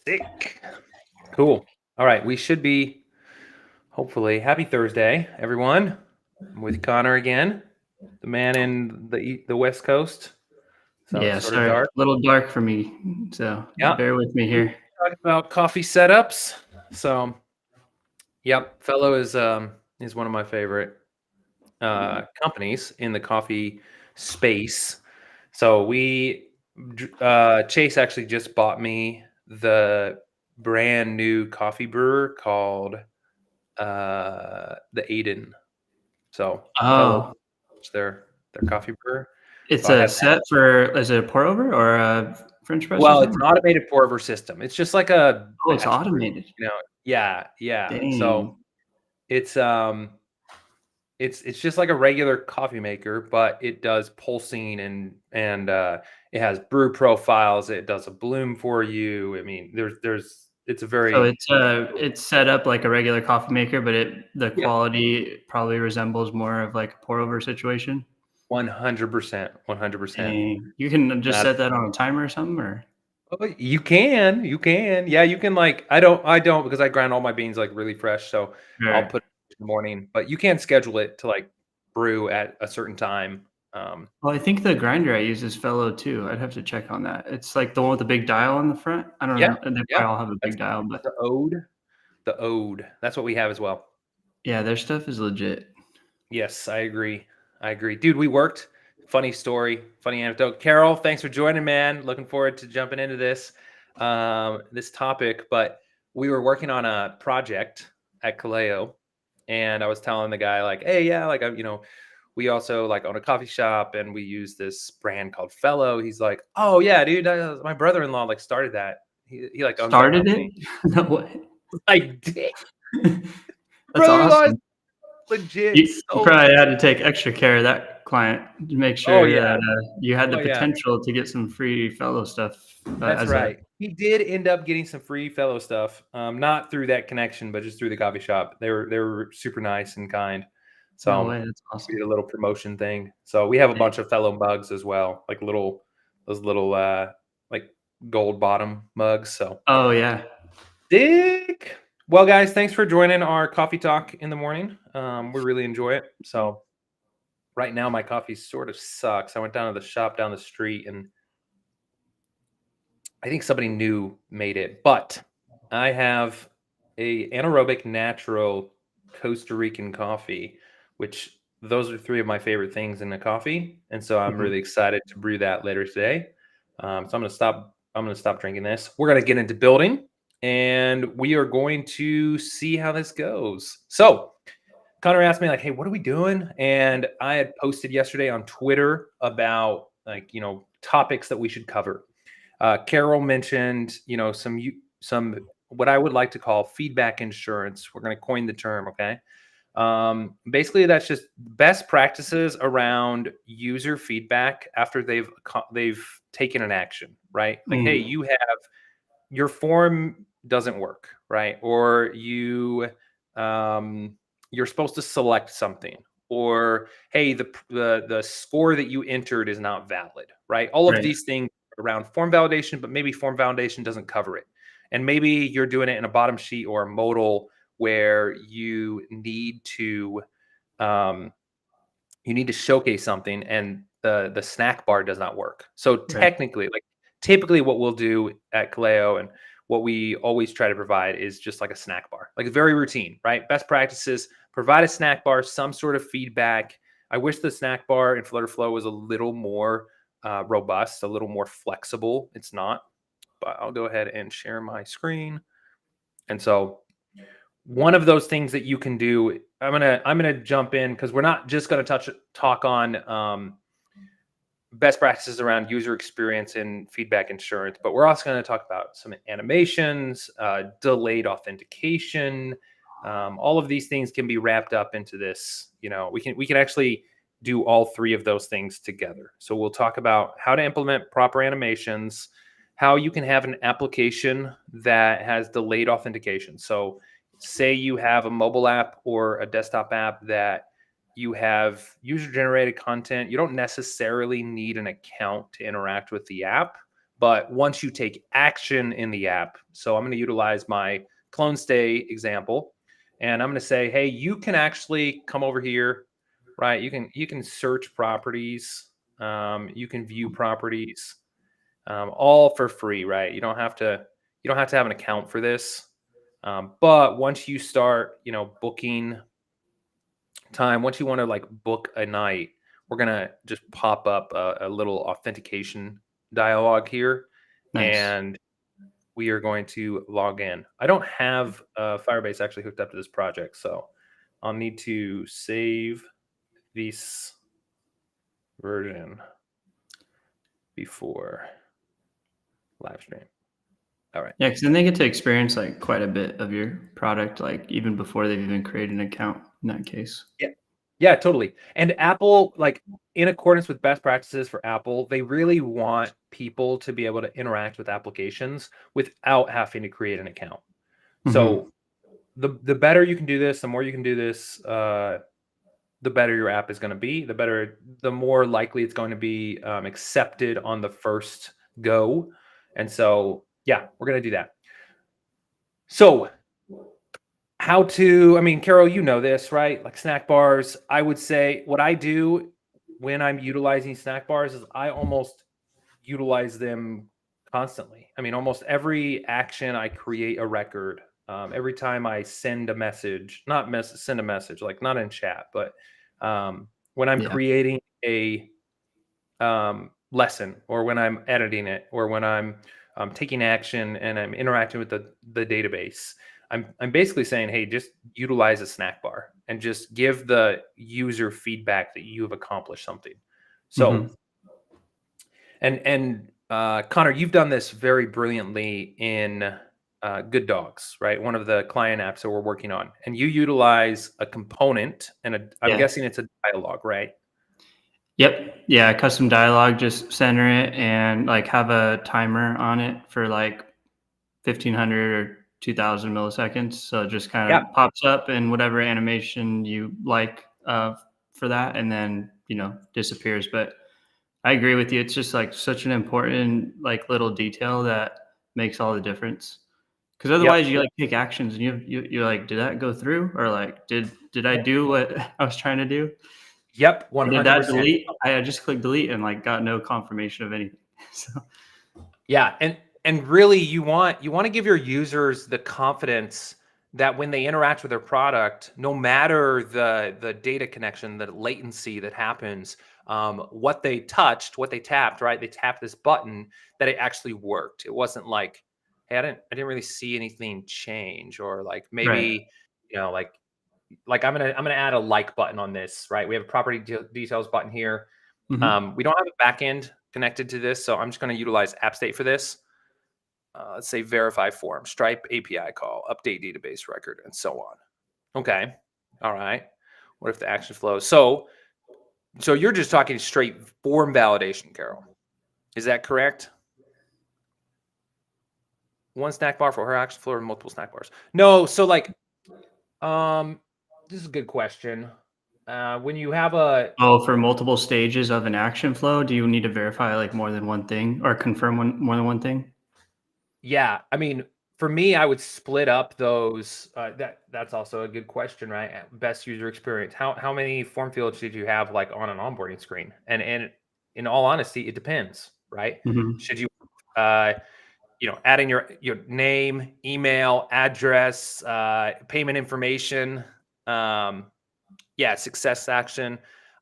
Sick. Cool. All right. We should be, hopefully, happy Thursday, everyone. I'm with Connor again, the man in the West Coast. So Yeah, it's sort of sorry, a dark. little dark for me, so Yeah. bear with me We here. talked about coffee setups. So, yep, Fellow is one of my favorite companies in the coffee space. So Chase actually just bought me the brand new coffee brewer called the Aiden. So Fellow, Oh, their coffee brewer. it's So I a have that. set for is it a pour over or a French press or Well, it's something? an automated pour over system. It's just like a Oh, it's batch brew, automated. Yeah. So Dang. it's it's just like a regular coffee maker, but it does pulsing and it has brew profiles. It does a bloom for you. I mean, there's it's a So very it's set up like a regular coffee maker, but the yeah quality probably resembles more of like a pour over situation. 100%, 100%. Dang. You can just Not set that on a timer or something, or oh, you can, yeah, you can like I don't because I grind all my beans like really fresh, so I'll Sure. put it in the morning. But you can schedule it to like brew at a certain time. Well, I think the grinder I use is Fellow too. I'd have to check on that. It's like the one with the big dial on the front. I don't Yeah, know, and they yeah, probably all have a that's big dial, but the ode. The ode. That's what we have as well. yeah, their stuff is legit. Yes, I agree. I agree. Dude, we worked. Funny story, funny anecdote. Carol, thanks for joining, man. Looking forward to jumping into this topic. But we were working on a project at Kaleo, and I was telling the guy, like, hey, yeah, like, we also like own a coffee shop and we use this brand called Fellow. He's like, oh, yeah, dude, my brother-in-law like started that. He like owns that Started company. it? No way. I did. That's Brother-in-law is awesome. legit You so probably had to take extra care of that client to make oh sure yeah. that, you had the Oh yeah. potential to get some free Fellow stuff, That's as a right. He did end up getting some free Fellow stuff, not through that connection, but just through the coffee shop. They were super nice and kind. no So way, that's we awesome. did a little promotion thing. So we have a Dang. bunch of Fellow mugs as well, like those little like gold bottom mugs. So Oh, yeah. dick. Well, guys, thanks for joining our coffee talk in the morning. We really enjoy it. So right now my coffee sort of sucks. I went down to the shop down the street and I think somebody new made it, but I have a anaerobic natural Costa Rican coffee, which those are three of my favorite things in a coffee, and so I'm Mhm. really excited to brew that later today. So I'm gonna stop. I'm gonna stop drinking this. We're gonna get into building, and we are going to see how this goes. So Connor asked me like, "Hey, what are we doing?" And I had posted yesterday on Twitter about like topics that we should cover. Carol mentioned, some what I would like to call feedback insurance. We're going to coin the term, okay? Basically, that's just best practices around user feedback after they've taken an action, right? Like, hey, Mm, you have your form doesn't work, right? Or you're supposed to select something, or hey, the score that you entered is not valid, right? All of right, these things around form validation, but maybe form validation doesn't cover it, and maybe you're doing it in a bottom sheet or a modal where um, you need to showcase something and the snack bar does not work. So right. technically, like typically what we'll do at Kaleo and what we always try to provide is just like a snack bar, like very routine, right? Best practices, provide a snack bar, some sort of feedback. I wish the snack bar in FlutterFlow was a little more robust, a little more flexible. It's not, but I'll go ahead and share my screen. And so one of those things that you can do, I'm gonna jump in because we're not just gonna talk on best practices around user experience and feedback insurance, but we're also going to talk about some animations, delayed authentication. All of these things can be wrapped up into this. We can actually do all three of those things together. So we'll talk about how to implement proper animations, how you can have an application that has delayed authentication. So say you have a mobile app or a desktop app that you have user generated content. You don't necessarily need an account to interact with the app, But once you take action in the app, so I'm going to utilize my clone stay example, and I'm going to say, hey, you can actually come over here, right? You can search properties, you can view properties, all for free, right? You don't have to have an account for this. But once you start, booking time, once you want to like book a night, we're gonna just pop up a little authentication dialog here, Nice. and we are going to log in. I don't have Firebase actually hooked up to this project, so I'll need to save this version before live stream. All right. Yeah, because then they get to experience like quite a bit of your product, like even before they've even created an account in that case. Yeah. Yeah, totally. And Apple, like in accordance with best practices for Apple, they really want people to be able to interact with applications without having to create an account. Mm-hmm. So the better you can do this, the more you can do this, the better your app is going to be. The more likely it's going to be accepted on the first go. And so, yeah, we're going to do that. So I mean, Carol, you know this, right? Like snack bars. I would say what I do when I'm utilizing snack bars is I almost utilize them constantly. I mean, almost every action I create a record. Every time I send a message, send a message, like not in chat, but when I'm Yeah. creating a lesson, or when I'm editing it, or when I'm taking action and I'm interacting with the database, I'm basically saying, hey, just utilize a snack bar and just give the user feedback that you have accomplished something. So, Mm-hmm. and Connor, you've done this very brilliantly in Good Dogs, right? One of the client apps that we're working on, and you utilize a component, and I'm Yeah. guessing it's a dialogue, right? Yep. Yeah. Custom dialogue, just center it and like have a timer on it for like 1500 or 2000 milliseconds. So it just kind Yeah. of pops up in whatever animation you like for that, and then, disappears. But I agree with you. It's just like such an important like little detail that makes all the difference. Because otherwise, Yep. you like take actions and you're like, did that go through, or like did I do what I was trying to do? Yep. Or did that 100%. delete? I just clicked delete and like got no confirmation of anything. So Yeah, and really you want to give your users the confidence that when they interact with their product, no matter the data connection, the latency that happens, what they touched, what they tapped, right? They tapped this button, that it actually worked. It wasn't like, hey, I didn't really see anything change, or like right. maybe, like I'm gonna add a like button on this, right? We have a property details button here. Hmm. We don't have a backend connected to this, so I'm just going to utilize AppState for this. Let's say verify form, Stripe API call, update database record, and so on. Okay. All right. What if the action flows? So you're just talking straight form validation, Carol. Is that correct? One snack bar for her action flow, or multiple snack bars? No. So like, this is a good question. When you have Oh, for multiple stages of an action flow, do you need to verify like more than one thing or confirm more than one thing? yeah, I mean, for me, I would split up those. That's also a good question, right? Best user experience. How many form fields did you have like on an onboarding screen? And in all honesty, it depends, right? Hmm. Should you, uh, add in your name, email, address, payment information, success action.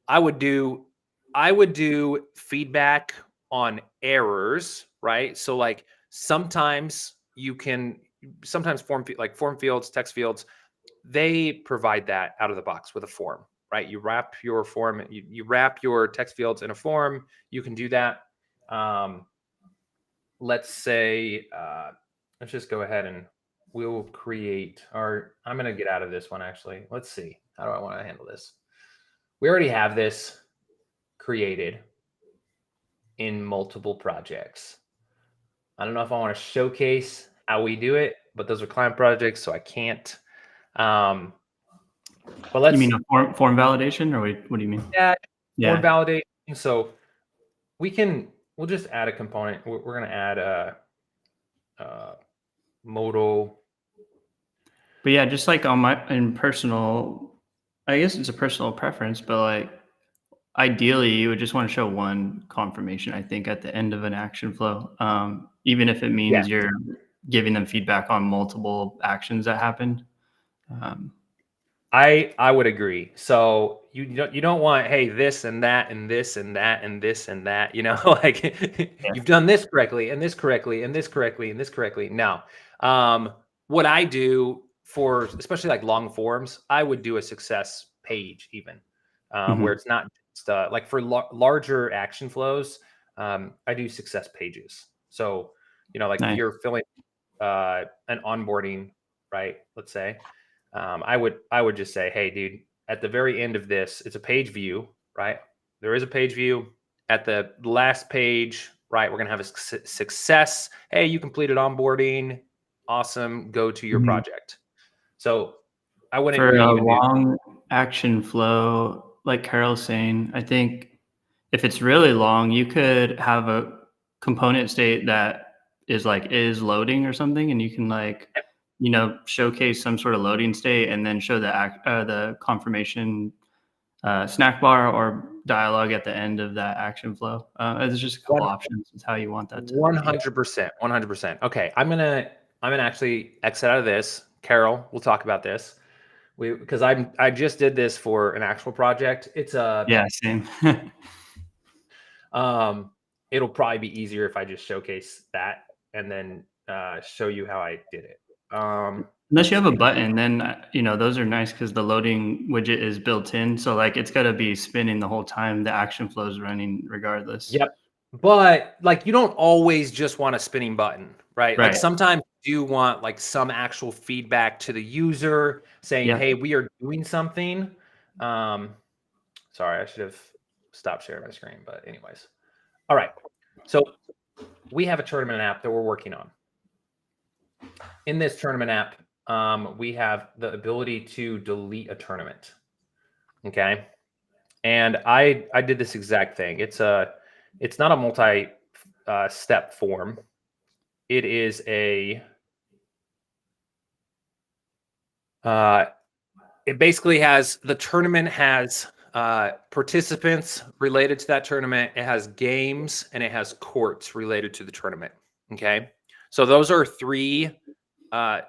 I would do I would do feedback on errors, right? So like sometimes form fields, text fields, they provide that out of the box with a form, right? You wrap your text fields in a form, you can do that. Um, let's say let's just go ahead and we'll create our I'm going to get out of this one actually. Let's see. How do I want to handle this? We already have this created in multiple projects. I don't know if I want to showcase how we do it, but those are client projects, so I can't. Um, but You let's mean a form validation, or what do you mean? yeah, form Yeah. validation. So we can. we'll just add a component. We're going to add a modal. But yeah, just like on my in personal, I guess it's a personal preference, but like ideally you would just want to show one confirmation, I think, at the end of an action flow. Even if it Yeah. means you're giving them feedback on multiple actions that happened. Um, I would agree. So you don't want, hey, this and that and this and that and this and that, like yeah. you've done this correctly and this correctly and this correctly and this correctly. No. What I do for especially like long forms, I would do a success page even, where Mhm. it's not just like for larger action flows. I do success pages. So, like if Nice. you're filling an onboarding, right? Let's say, I would just say, hey, dude, at the very end of this, it's a page view, right? There is a page view. At the last page, right, we're gonna have a success. Hey, you completed onboarding. Awesome. Go to your Mhm. project. So I wouldn't For a even do. long action flow, like Carol's saying, I think if it's really long, you could have a component state that is loading or something, and you can showcase some sort of loading state and then show the confirmation snack bar or dialogue at the end of that action flow. There's just a couple options with how you want that to be. 100%, 100%. Okay, I'm gonna actually exit out of this. Carol, we'll talk about this. Because I just did this for an actual project. It's a Yeah, same. um, it'll probably be easier if I just showcase that and then show you how I did it. Unless you Let's have a see. button, then those are nice because the loading widget is built in. So like it's got to be spinning the whole time the action flow is running, regardless. Yep. But like you don't always just want a spinning button, right? Like Right. sometimes you want like some actual feedback to the user saying, Yep. "Hey, we are doing something." Um, Sorry, I should have stopped sharing my screen. But anyways, all right. So we have a tournament app that we're working on. In this tournament app, we have the ability to delete a tournament. Okay, and I did this exact thing. It's not a multi step form. It is a uh, it basically has the tournament has participants related to that tournament. It has games and it has courts related to the tournament. Okay, so those are three uh,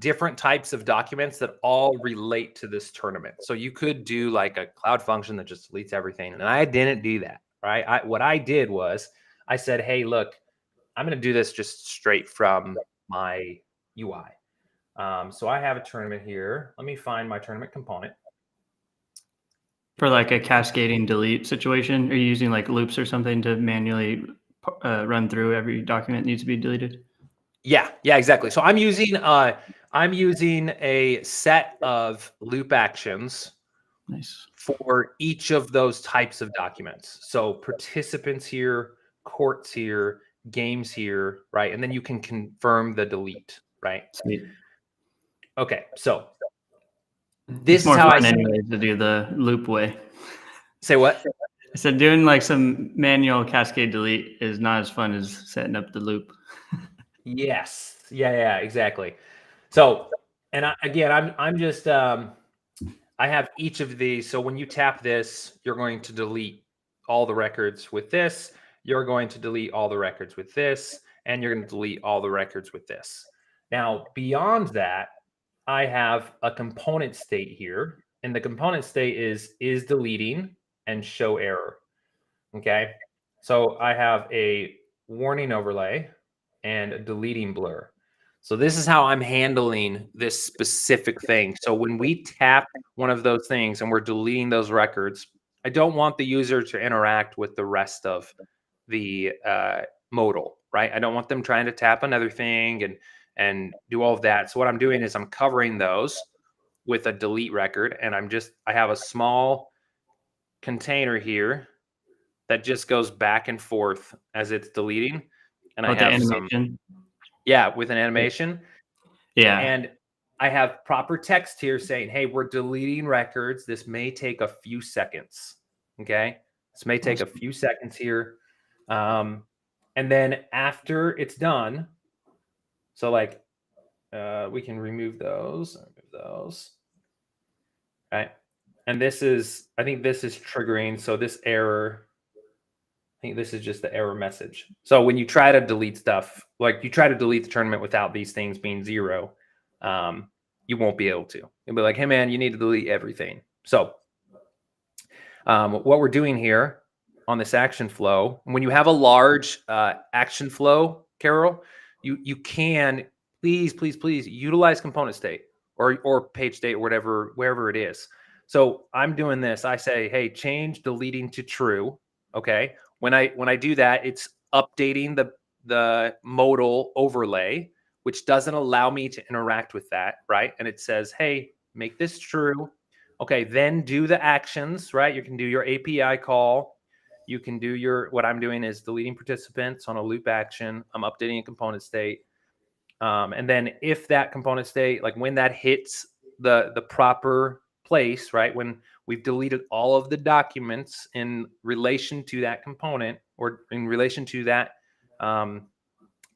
different types of documents that all relate to this tournament. So you could do like a cloud function that just deletes everything, and I didn't do that. Right? What I did was I said, hey, look, I'm going to do this just straight from my UI. So I have a tournament here. Let me find my tournament component. For like a cascading delete situation, are you using like loops or something to manually run through every document that needs to be deleted? Yeah, exactly. So I'm using a set of loop actions Nice. for each of those types of documents. So participants here, courts here, games here, right? And then you can confirm the delete, right? Sweet. Okay, so It's this is more how I fun anyways to do the loop way. say what? I said doing like some manual cascade delete is not as fun as setting up the loop. Yes. Yeah, exactly. So, and I'm just I have each of these. So when you tap this, you're going to delete all the records with this. You're going to delete all the records with this, and you're going to delete all the records with this. Now, beyond that, I have a component state here, and the component state is deleting and show error. Okay. So I have a warning overlay and a deleting blur. So this is how I'm handling this specific thing. So when we tap one of those things and we're deleting those records, I don't want the user to interact with the rest of the modal, right? I don't want them trying to tap another thing and do all of that. So what I'm doing is I'm covering those with a delete record, and I have a small container here that just goes back and forth as it's deleting. And I Oh, the have some, animation. yeah, with an animation. Yeah. And I have proper text here saying, hey, we're deleting records. This may take a few seconds. Okay. This may take a Awesome. few seconds here. And then after it's done, so like we can remove those, right? And this is, I think this is triggering. So this error, I think this is just the error message. So when you try to delete stuff, like you try to delete the tournament without these things being 0, you won't be able to. You'll be like, hey man, you need to delete everything. So what we're doing here on this action flow, when you have a large action flow, Carol, you can please utilize component state or page state or whatever, wherever it is. So I'm doing this. I say, hey, change deleting to true. Okay. When I do that, it's updating the modal overlay, which doesn't allow me to interact with that, right? And it says, hey, make this true. Okay, then do the actions, right? You can do your API call. You can do your, what I'm doing is deleting participants on a loop action. I'm updating a component state. And then if that component state, like when that hits the proper place, right? When we've deleted all of the documents in relation to that component or in relation to that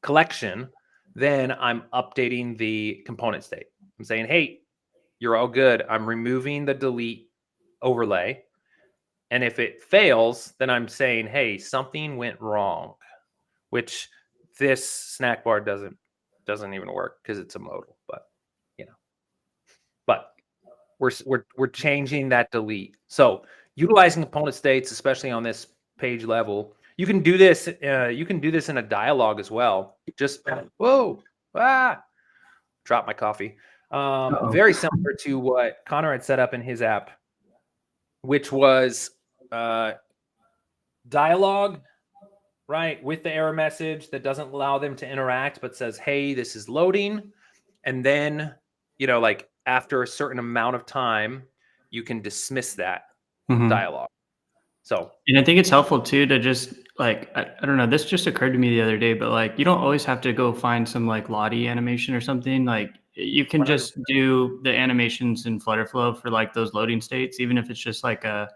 collection, then I'm updating the component state. I'm saying, hey, you're all good. I'm removing the delete overlay. And if it fails, then I'm saying, hey, something went wrong, which this snack bar doesn't even work because it's a modal, but but we're changing that delete. So utilizing component states, especially on this page level, you can do this. You can do this in a dialogue as well. Just whoa, drop my coffee. Very similar to what Connor had set up in his app, which was dialogue, right, with the error message that doesn't allow them to interact, but says, hey, this is loading. And then, like after a certain amount of time, you can dismiss that dialogue. So, and I think it's helpful too to just like, I don't know, this just occurred to me the other day, but like, you don't always have to go find some like Lottie animation or something. Like you can 100%. just do the animations in FlutterFlow for like those loading states, even if it's just like a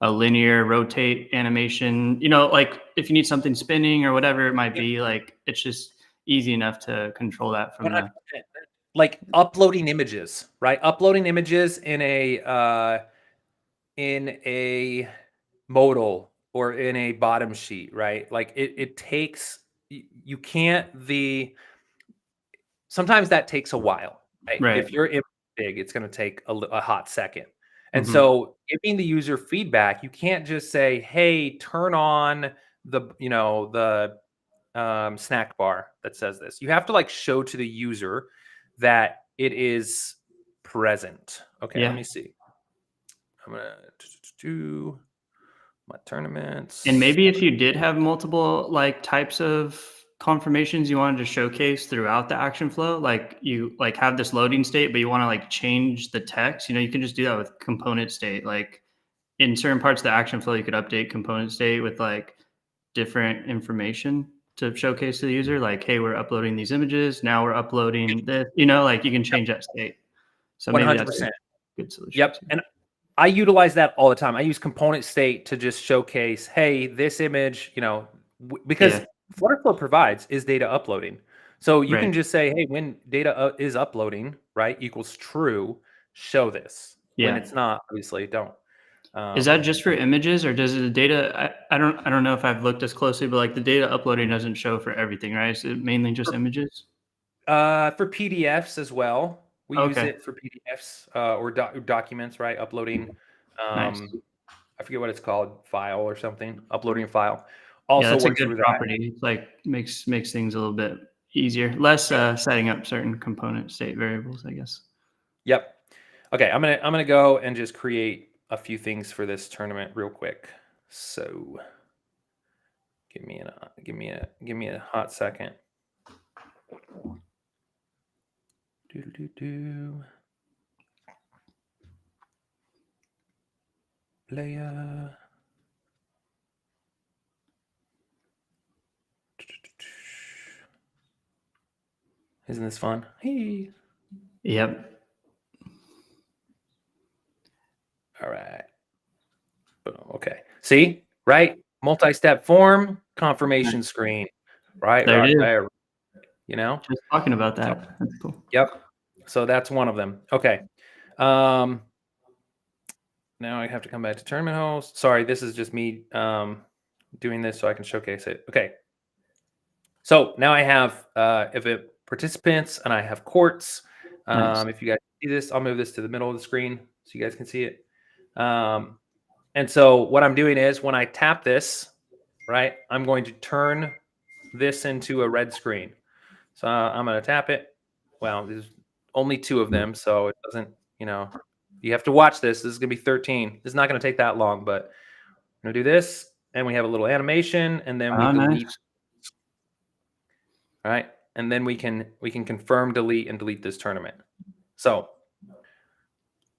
linear rotate animation, like if you need something spinning or whatever it might be, like it's just easy enough to control that from 100%. the, Like uploading images, right? Uploading images in a modal or in a bottom sheet, right? Like it takes, you can't, sometimes that takes a while, right? right. If you're big, it's going to take a hot second. And Mhm. so giving the user feedback, you can't just say, hey, turn on the snack bar that says this. You have to like show to the user that it is present. Okay, let Yeah. me see. I'm gonna do my tournaments. And maybe if you did have multiple like types of confirmations you wanted to showcase throughout the action flow, like you like have this loading state, but you want to like change the text, you can just do that with component state. Like in certain parts of the action flow, you could update component state with like different information to showcase to the user. Like, hey, we're uploading these images. Now we're uploading this, like you can change that state. So maybe that's a 100%. good solution Yep. too. And I utilize that all the time. I use component state to just showcase, hey, this image, because Yeah. FlutterFlow provides is data uploading. So you Right. can just say, hey, when data is uploading, right, equals true, show this. When Yeah. it's not, obviously, don't. Is that just for images, or does the data? I don't know if I've looked as closely, but like the data uploading doesn't show for everything, right? Is it mainly just images? For PDFs as well, we use Okay, it for PDFs or documents, right? Uploading. nice. I forget what it's called, file or something. Uploading a file Yeah, also that's a works good for that. property. It's like makes things a little bit easier, less setting up certain component state variables, I guess. Yep. Okay, I'm gonna go and just create a few things for this tournament real quick. So give me a hot second. Do Leia. Isn't this fun? Hey. Yep. All right. Boom. Okay. See, right? Multi-step form. confirmation screen, right There it is. there, you know? Just talking about So, that. That's cool. yep. So that's one of them. Okay. Um, now I have to come back to tournament host. Sorry, this is just me doing this so I can showcase it. Okay. So now I have participants and I have courts. Nice. If you guys see this, I'll move this to the middle of the screen so you guys can see it. And so what I'm doing is when I tap this, right, I'm going to turn this into a red screen. So I'm going to tap it. Well, there's only 2 of them, so it doesn't, you have to watch this. This is going to be 13. It's not going to take that long, but I'm going to do this, and we have a little animation, and then we Oh, delete. nice. All right, and then we can confirm, delete, and delete this tournament. So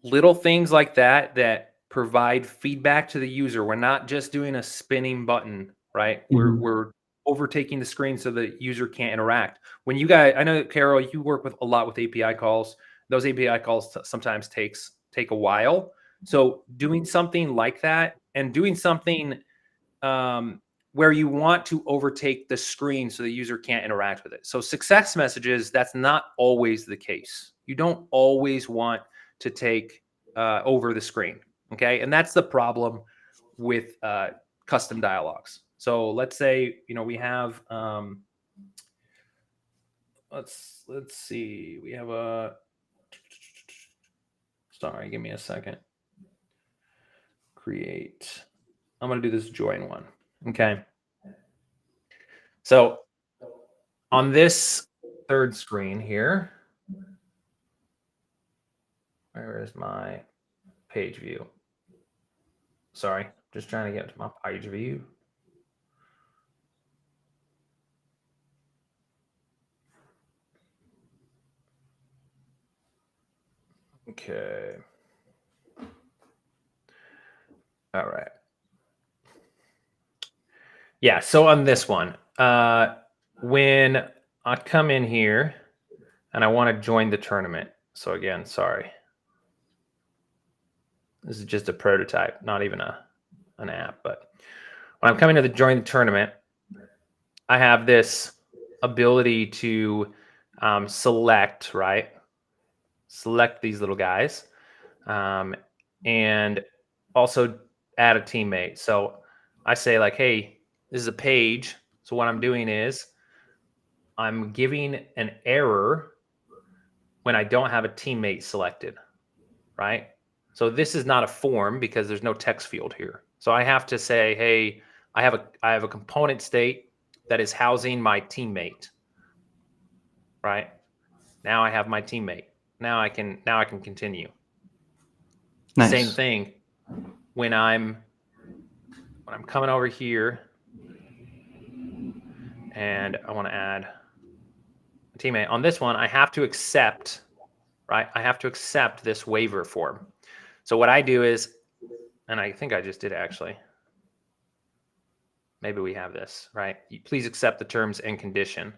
little things like that provide feedback to the user. We're not just doing a spinning button, right? Mhm. We're overtaking the screen so the user can't interact. When you guys, I know, Carol, you work with a lot with API calls. Those API calls sometimes take a while. So doing something like that and doing something where you want to overtake the screen so the user can't interact with it. So success messages, that's not always the case. You don't always want to take over the screen. Okay. And that's the problem with custom dialogues. So let's say, we have, let's see, we have sorry, give me a second. Create. I'm going to do this join one. Okay. So on this third screen here, where is my page view? Sorry, just trying to get to my page view. Okay. All right. Yeah, so on this one, when I come in here and I want to join the tournament. So again, sorry. This is just a prototype, not even an app. But when I'm coming to join the tournament, I have this ability to select, right? Select these little guys. And also add a teammate. So I say like, hey, this is a page. So what I'm doing is I'm giving an error when I don't have a teammate selected, right? So this is not a form because there's no text field here. So I have to say, hey, I have a component state that is housing my teammate, right? Now I have my teammate. Now I can continue. Same Nice. thing when I'm coming over here and I want to add a teammate. On this one, I have to accept, right? I have to accept this waiver form. So what I do is, and I think I just did actually. Maybe we have this, right? Please accept the terms and condition.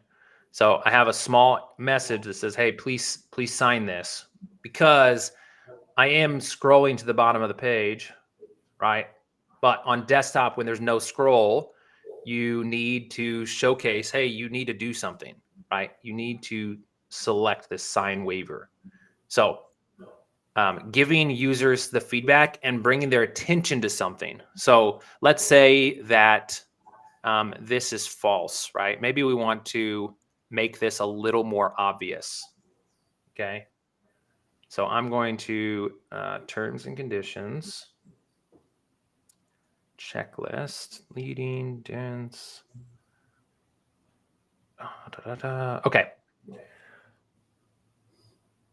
So I have a small message that says, hey, please sign this, because I am scrolling to the bottom of the page, right? But on desktop, when there's no scroll, you need to showcase, hey, you need to do something, right? You need to select this sign waiver. So giving users the feedback and bringing their attention to something. So let's say that this is false, right? Maybe we want to make this a little more obvious. Okay. So I'm going to terms and conditions, checklist, leading, dense. Okay.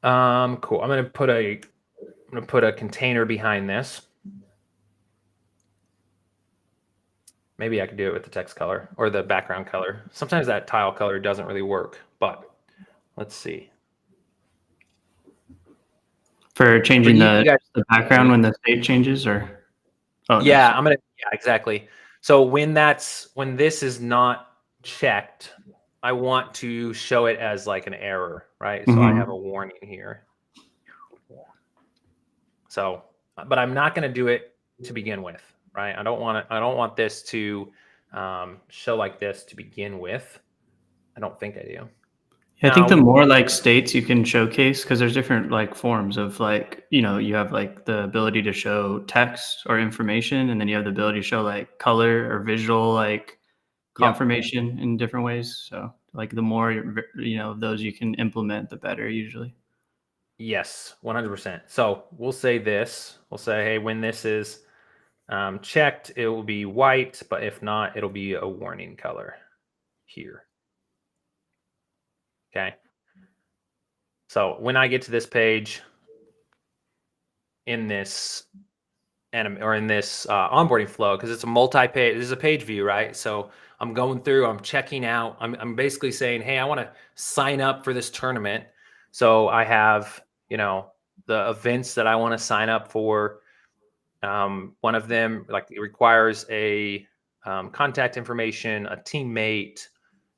Cool. I'm gonna put a container behind this. Maybe I could do it with the text color or the background color. Sometimes that tile color doesn't really work, but let's see. For changing you guys, the background when the state changes, or yeah, nice. yeah, exactly. So when this is not checked, I want to show it as like an error, right? So I have a warning here. So, but I'm not going to do it to begin with, right? I don't want this to show like this to begin with. I don't think I do. Yeah, I think Now the we more like states you can showcase, because there's different like forms of like, you have like the ability to show text or information, and then you have the ability to show like color or visual like Yep. confirmation in different ways. So like the more of those you can implement, the better usually. Yes, 100%. So we'll say this. We'll say, hey, when this is checked, it will be white, but if not, it'll be a warning color here. Okay. So when I get to this page in this in this onboarding flow, because it's a multi-page, this is a page view, right? So I'm going through, I'm checking out, I'm basically saying, hey, I want to sign up for this tournament. So I have, the events that I want to sign up for. One of them, like, it requires a contact information, a teammate,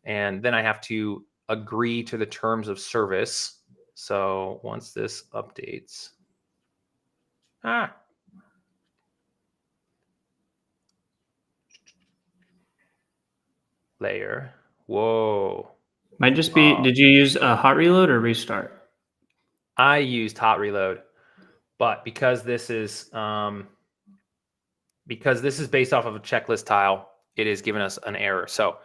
and then I have to agree to the terms of service. So once this updates, layer, whoa. Might just be, did you use a hot reload or restart? I used hot reload, but because this is based off of a checklist tile, it is giving us an error. So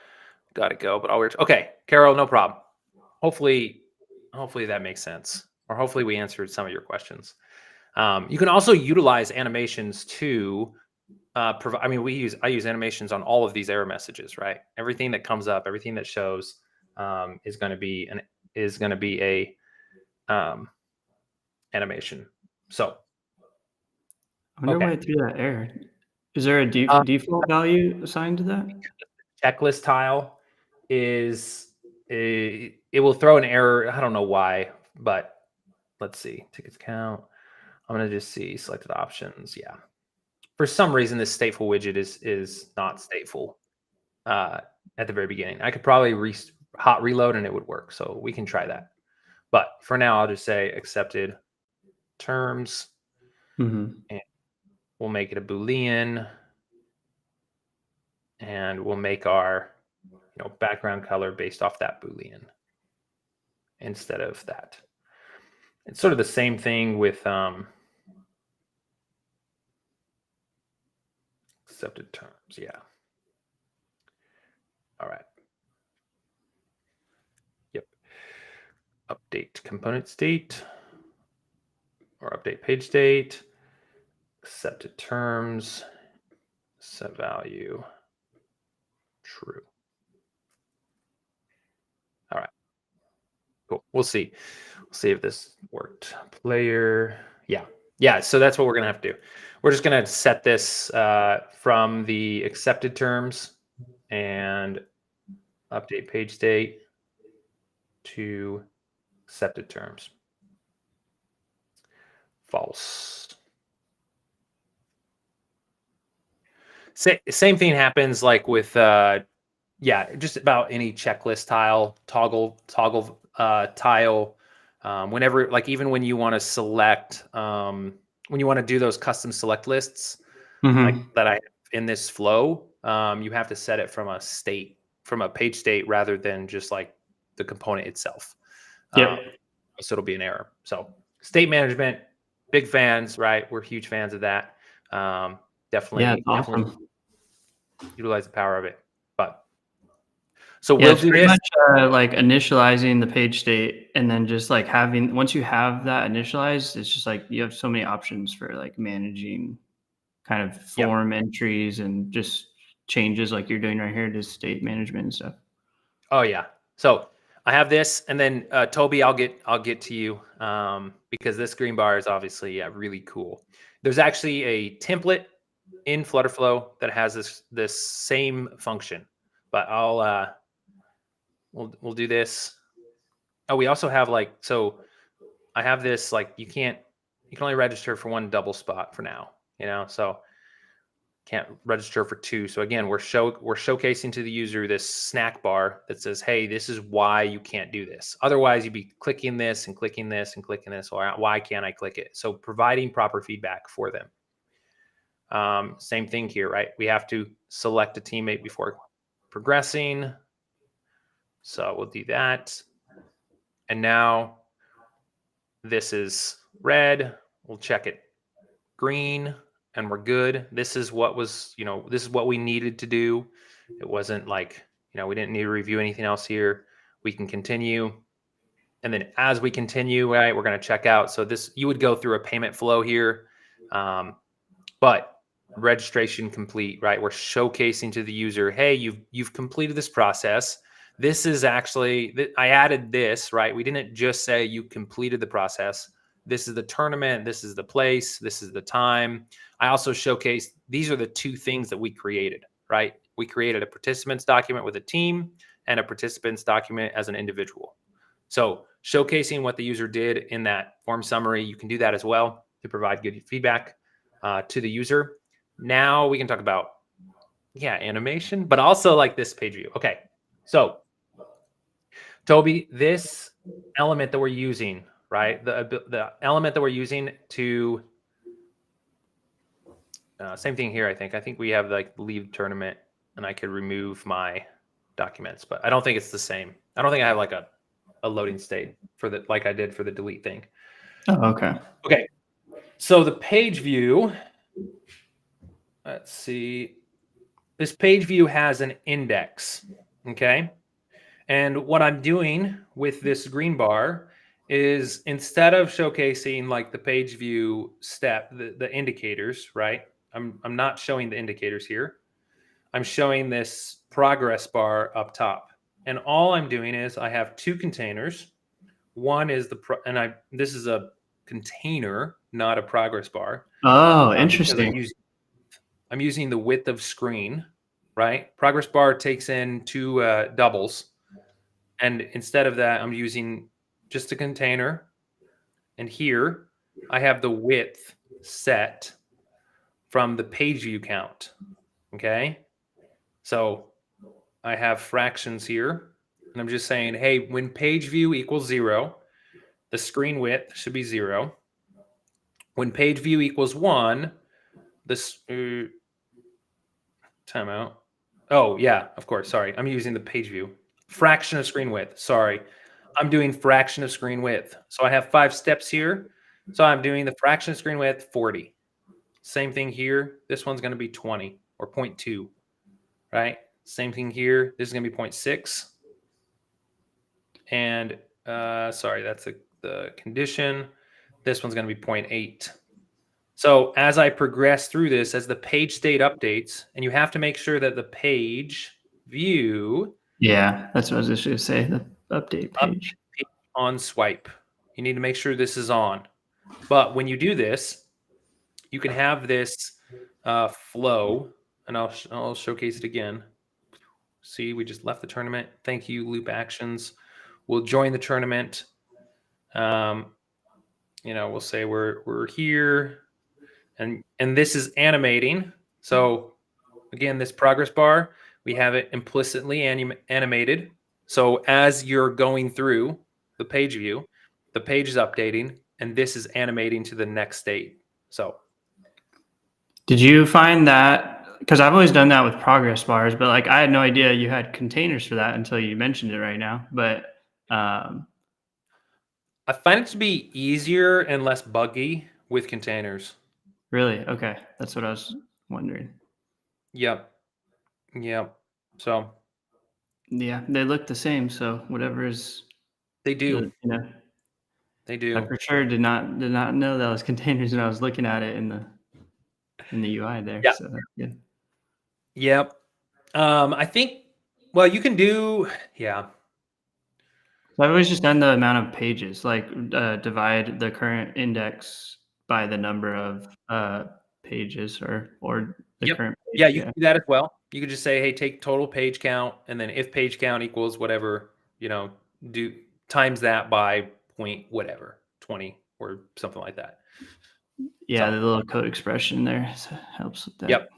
got to go, but okay, Carol, no problem. Hopefully that makes sense, or hopefully we answered some of your questions. You can also utilize animations to provide. I mean, I use animations on all of these error messages, right? Everything that comes up, everything that shows, is going to be a animation. So I wonder why okay, it threw that error. Is there a default value assigned to that? checklist tile is it will throw an error. I don't know why, but let's see. Tickets count. I'm gonna just see selected options. Yeah, for some reason this stateful widget is not stateful at the very beginning. I could probably hot reload and it would work. So we can try that. But for now, I'll just say accepted terms, Mm-hmm. and we'll make it a Boolean, and we'll make our background color based off that Boolean instead of that. It's sort of the same thing with accepted terms. Yeah. All right. Yep. Update component state or update page state, accepted terms, set value true. All right. Cool. We'll see. We'll see if this worked. Player. Yeah. Yeah. So that's what we're going to have to do. We're just going to set this from the accepted terms and update page state to accepted terms. False. Same thing happens like with just about any checklist tile, toggle tile. Whenever, like, even when you want to select, when you want to do those custom select lists, like Mm-hmm. that I have in this flow, you have to set it from a page state rather than just like the component itself. Yep. So it'll be an error. So state management, big fans, right? We're huge fans of that. Yeah, Definitely it's awesome. utilize the power of it. But so Yeah, we'll it's do pretty this. much like initializing the page state, and then just like once you have that initialized, it's just like you have so many options for like managing kind of Yep. form entries and just changes like you're doing right here to state management and stuff. Oh yeah. So I have this, and then Toby, I'll get to you because this green bar is obviously really cool. There's actually a template in FlutterFlow that has this same function, but we'll do this. Oh, we also have I have this, like, you can only register for one double spot for now, so can't register for two. So again, we're showcasing to the user this snack bar that says, hey, this is why you can't do this. Otherwise, you'd be clicking this and clicking this and clicking this. Or why can't I click it? So providing proper feedback for them. Same thing here, right? We have to select a teammate before progressing. So we'll do that. And now this is red. We'll check it green and we're good. This is what was, this is what we needed to do. It wasn't like, we didn't need to review anything else here. We can continue. And then as we continue, right, we're going to check out. So this, you would go through a payment flow here. But registration complete, right? We're showcasing to the user, hey, you've completed this process. This is actually, I added this, right? We didn't just say you completed the process. This is the tournament. This is the place. This is the time. I also showcased, these are the two things that we created, right? We created a participants document with a team and a participants document as an individual. So showcasing what the user did in that form summary, you can do that as well to provide good feedback to the user. Now we can talk about, animation, but also like this page view. Okay, so Toby, this element that we're using, right? The element that we're using to, same thing here, I think we have like leave tournament and I could remove my documents, but I don't think it's the same. I don't think I have like a loading state for the, like I did for the delete thing. Oh, okay. Okay. So the page view, let's see. This page view has an index. Okay. And what I'm doing with this green bar is instead of showcasing like the page view step, the indicators, right? I'm not showing the indicators here. I'm showing this progress bar up top. And all I'm doing is I have two containers. One is this is a container, not a progress bar. Oh, Because interesting. I'm using the width of screen, right? Progress bar takes in two doubles. And instead of that, I'm using just a container. And here I have the width set from the page view count. Okay. So I have fractions here. And I'm just saying, hey, when page view equals 0, the screen width should be 0. When page view equals 1, this timeout. Oh, yeah, of course. Sorry. I'm using the page view. Fraction of screen width. Sorry. I'm doing fraction of screen width. So I have 5 steps here. So I'm doing the fraction of screen width 40. Same thing here. This one's going to be 20 or 0.2, right? Same thing here. This is going to be 0.6. And sorry, that's the condition. This one's going to be 0.8. So as I progress through this, as the page state updates, and you have to make sure that the page view. Yeah, that's what I was just going to say, the update page. On swipe. You need to make sure this is on. But when you do this, you can have this flow, and I'll showcase it again. See, we just left the tournament. Thank you, loop actions. We'll join the tournament. We'll say we're here, and this is animating. So again, this progress bar, we have it implicitly animated. So as you're going through the page view, the page is updating, and this is animating to the next state. So did you find that, because I've always done that with progress bars, but like I had no idea you had containers for that until you mentioned it right now. But I find it to be easier and less buggy with containers. really, okay, that's what I was wondering. Yep. So Yeah, they look the same, so whatever is, they do. They I do. for sure did not know that was containers when I was looking at it in the UI there. Yeah. So that's good. Yep. I think. Well, you can do. Yeah. So I've always just done the amount of pages, like divide the current index by the number of pages or the Yep. current page. Yeah, you can do that as well. You could just say, hey, take total page count, and then if page count equals whatever, do times that by point whatever, 20 or something like that. Yeah, So, the little code expression there helps with that. yep.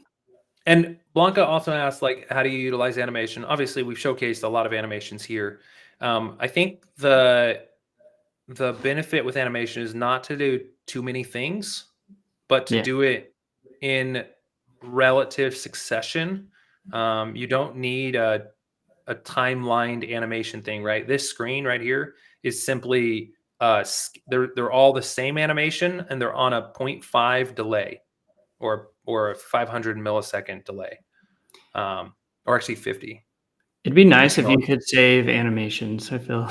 And Blanca also asked, like, how do you utilize animation? Obviously, we've showcased a lot of animations here. I think the benefit with animation is not to do too many things, but to Yeah. do it in relative succession. You don't need a timelined animation thing, right? This screen right here is simply they're all the same animation and they're on a 0.5 delay or a 500 millisecond delay, or actually 50. It'd be You nice can if you could save animations. I feel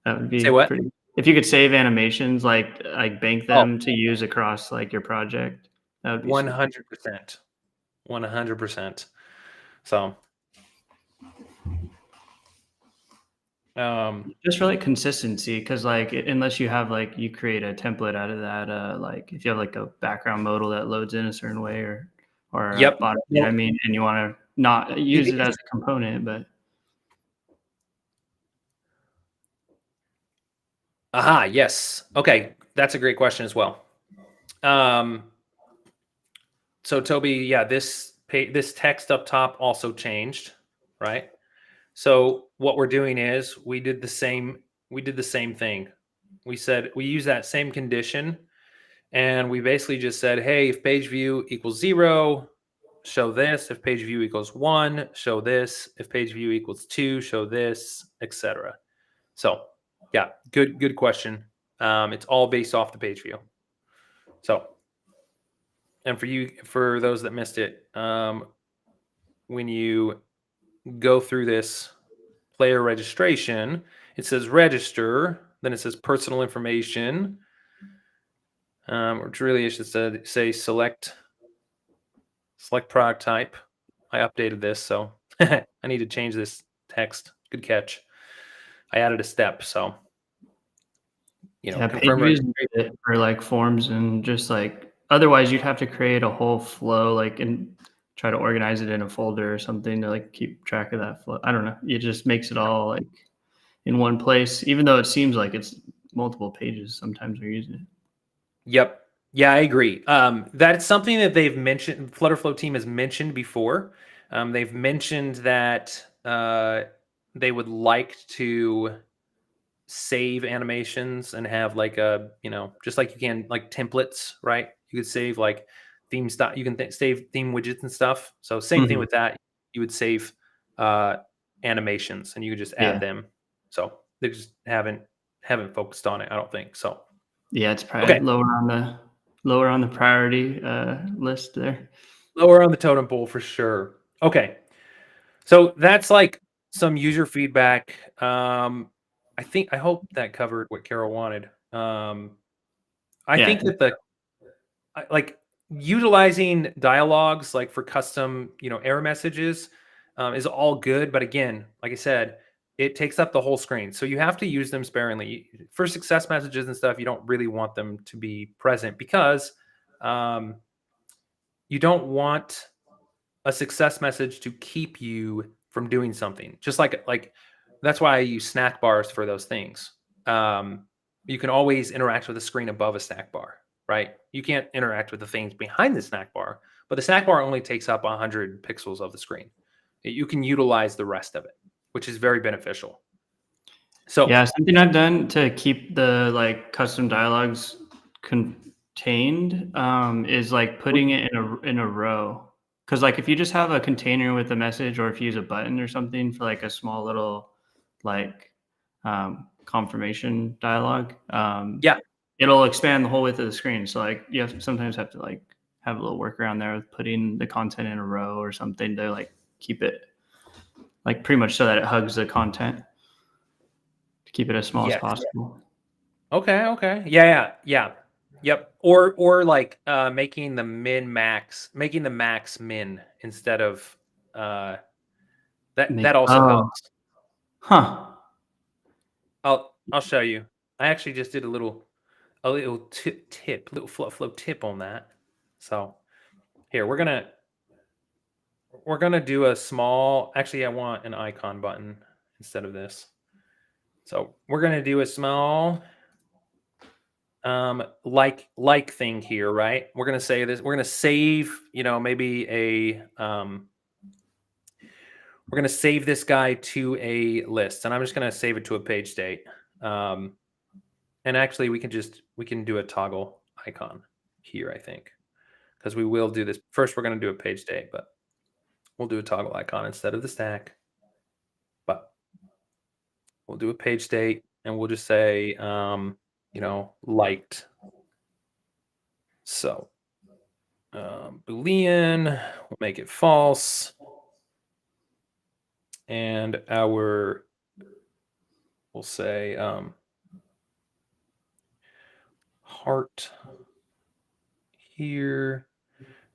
that would say be what? pretty. If you could save animations, like bank Oh, them to use across like your project, that would be sweet. 100%. 100%. So, um, Just for like consistency, because like unless you have like you create a template out of that, like if you have like a background modal that loads in a certain way or a yep. bottom, Well, I mean, and you want to not it use it is. as a component, but Aha, yes. Okay, that's a great question as well. Um, so Toby, yeah, this text up top also changed, right? So what we're doing is we did the same thing. We said we use that same condition and we basically just said, hey, if page view equals 0, show this. If page view equals 1, show this. If page view equals 2, show this, etc. So yeah, good question. It's all based off the page view. So, and for those that missed it, when you go through this player registration, it says register, then it says personal information, which really is just to say select product type. I updated this, so I need to change this text. Good catch. I added a step, so yeah, page confirm views registration. for like forms and just like otherwise you'd have to create a whole flow like and try to organize it in a folder or something to like keep track of that flow. I don't know. It just makes it all like in one place, even though it seems like it's multiple pages. Sometimes we're using it. Yep. Yeah, I agree. That's something that they've mentioned. FlutterFlow team has mentioned before. They've mentioned that they would like to save animations and have like a just like you can like templates, right? You could save like theme stuff. You can save theme widgets and stuff. So same thing Mhm. with that. You would save uh, animations and you could just add Yeah. them. So they just haven't focused on it. I don't think so. Yeah, it's Okay. probably lower on the priority list there. Lower on the totem pole for sure. Okay. So that's like some user feedback. I hope that covered what Carol wanted. I Yeah. think that like utilizing dialogues like for custom, error messages is all good. But again, like I said, it takes up the whole screen. So you have to use them sparingly. For success messages and stuff, you don't really want them to be present because um, you don't want a success message to keep you from doing something. Just like that's why I use snack bars for those things. You can always interact with the screen above a snack bar, right? You can't interact with the things behind the snack bar, but the snack bar only takes up 100 pixels of the screen. You can utilize the rest of it, which is very beneficial. So, Yeah, something I've done to keep the like custom dialogues contained is like putting it in a row. Because like if you just have a container with a message, or if you use a button or something for like a small little like confirmation dialogue, yeah, it'll expand the whole width of the screen. So like you sometimes have to like have a little workaround there with putting the content in a row or something to like keep it like pretty much so that it hugs the content to keep it as small as yes. possible. Okay, okay. Yeah. Yep. Or like making the max min instead of uh that also Oh, helps. huh. I'll show you. I actually just did a little little flow tip on that. So here we're gonna do a small. Actually, I want an icon button instead of this. So we're gonna do a small like thing here, right? We're gonna say this. We're gonna save. Maybe we're gonna save this guy to a list, and I'm just gonna save it to a page state. Um, and actually, we can do a toggle icon here, I think, because we will do this. First, we're going to do a page state, but We'll do a toggle icon instead of the stack. But we'll do a page state, and we'll just say, liked. So Boolean, we'll make it false. And we'll say heart here.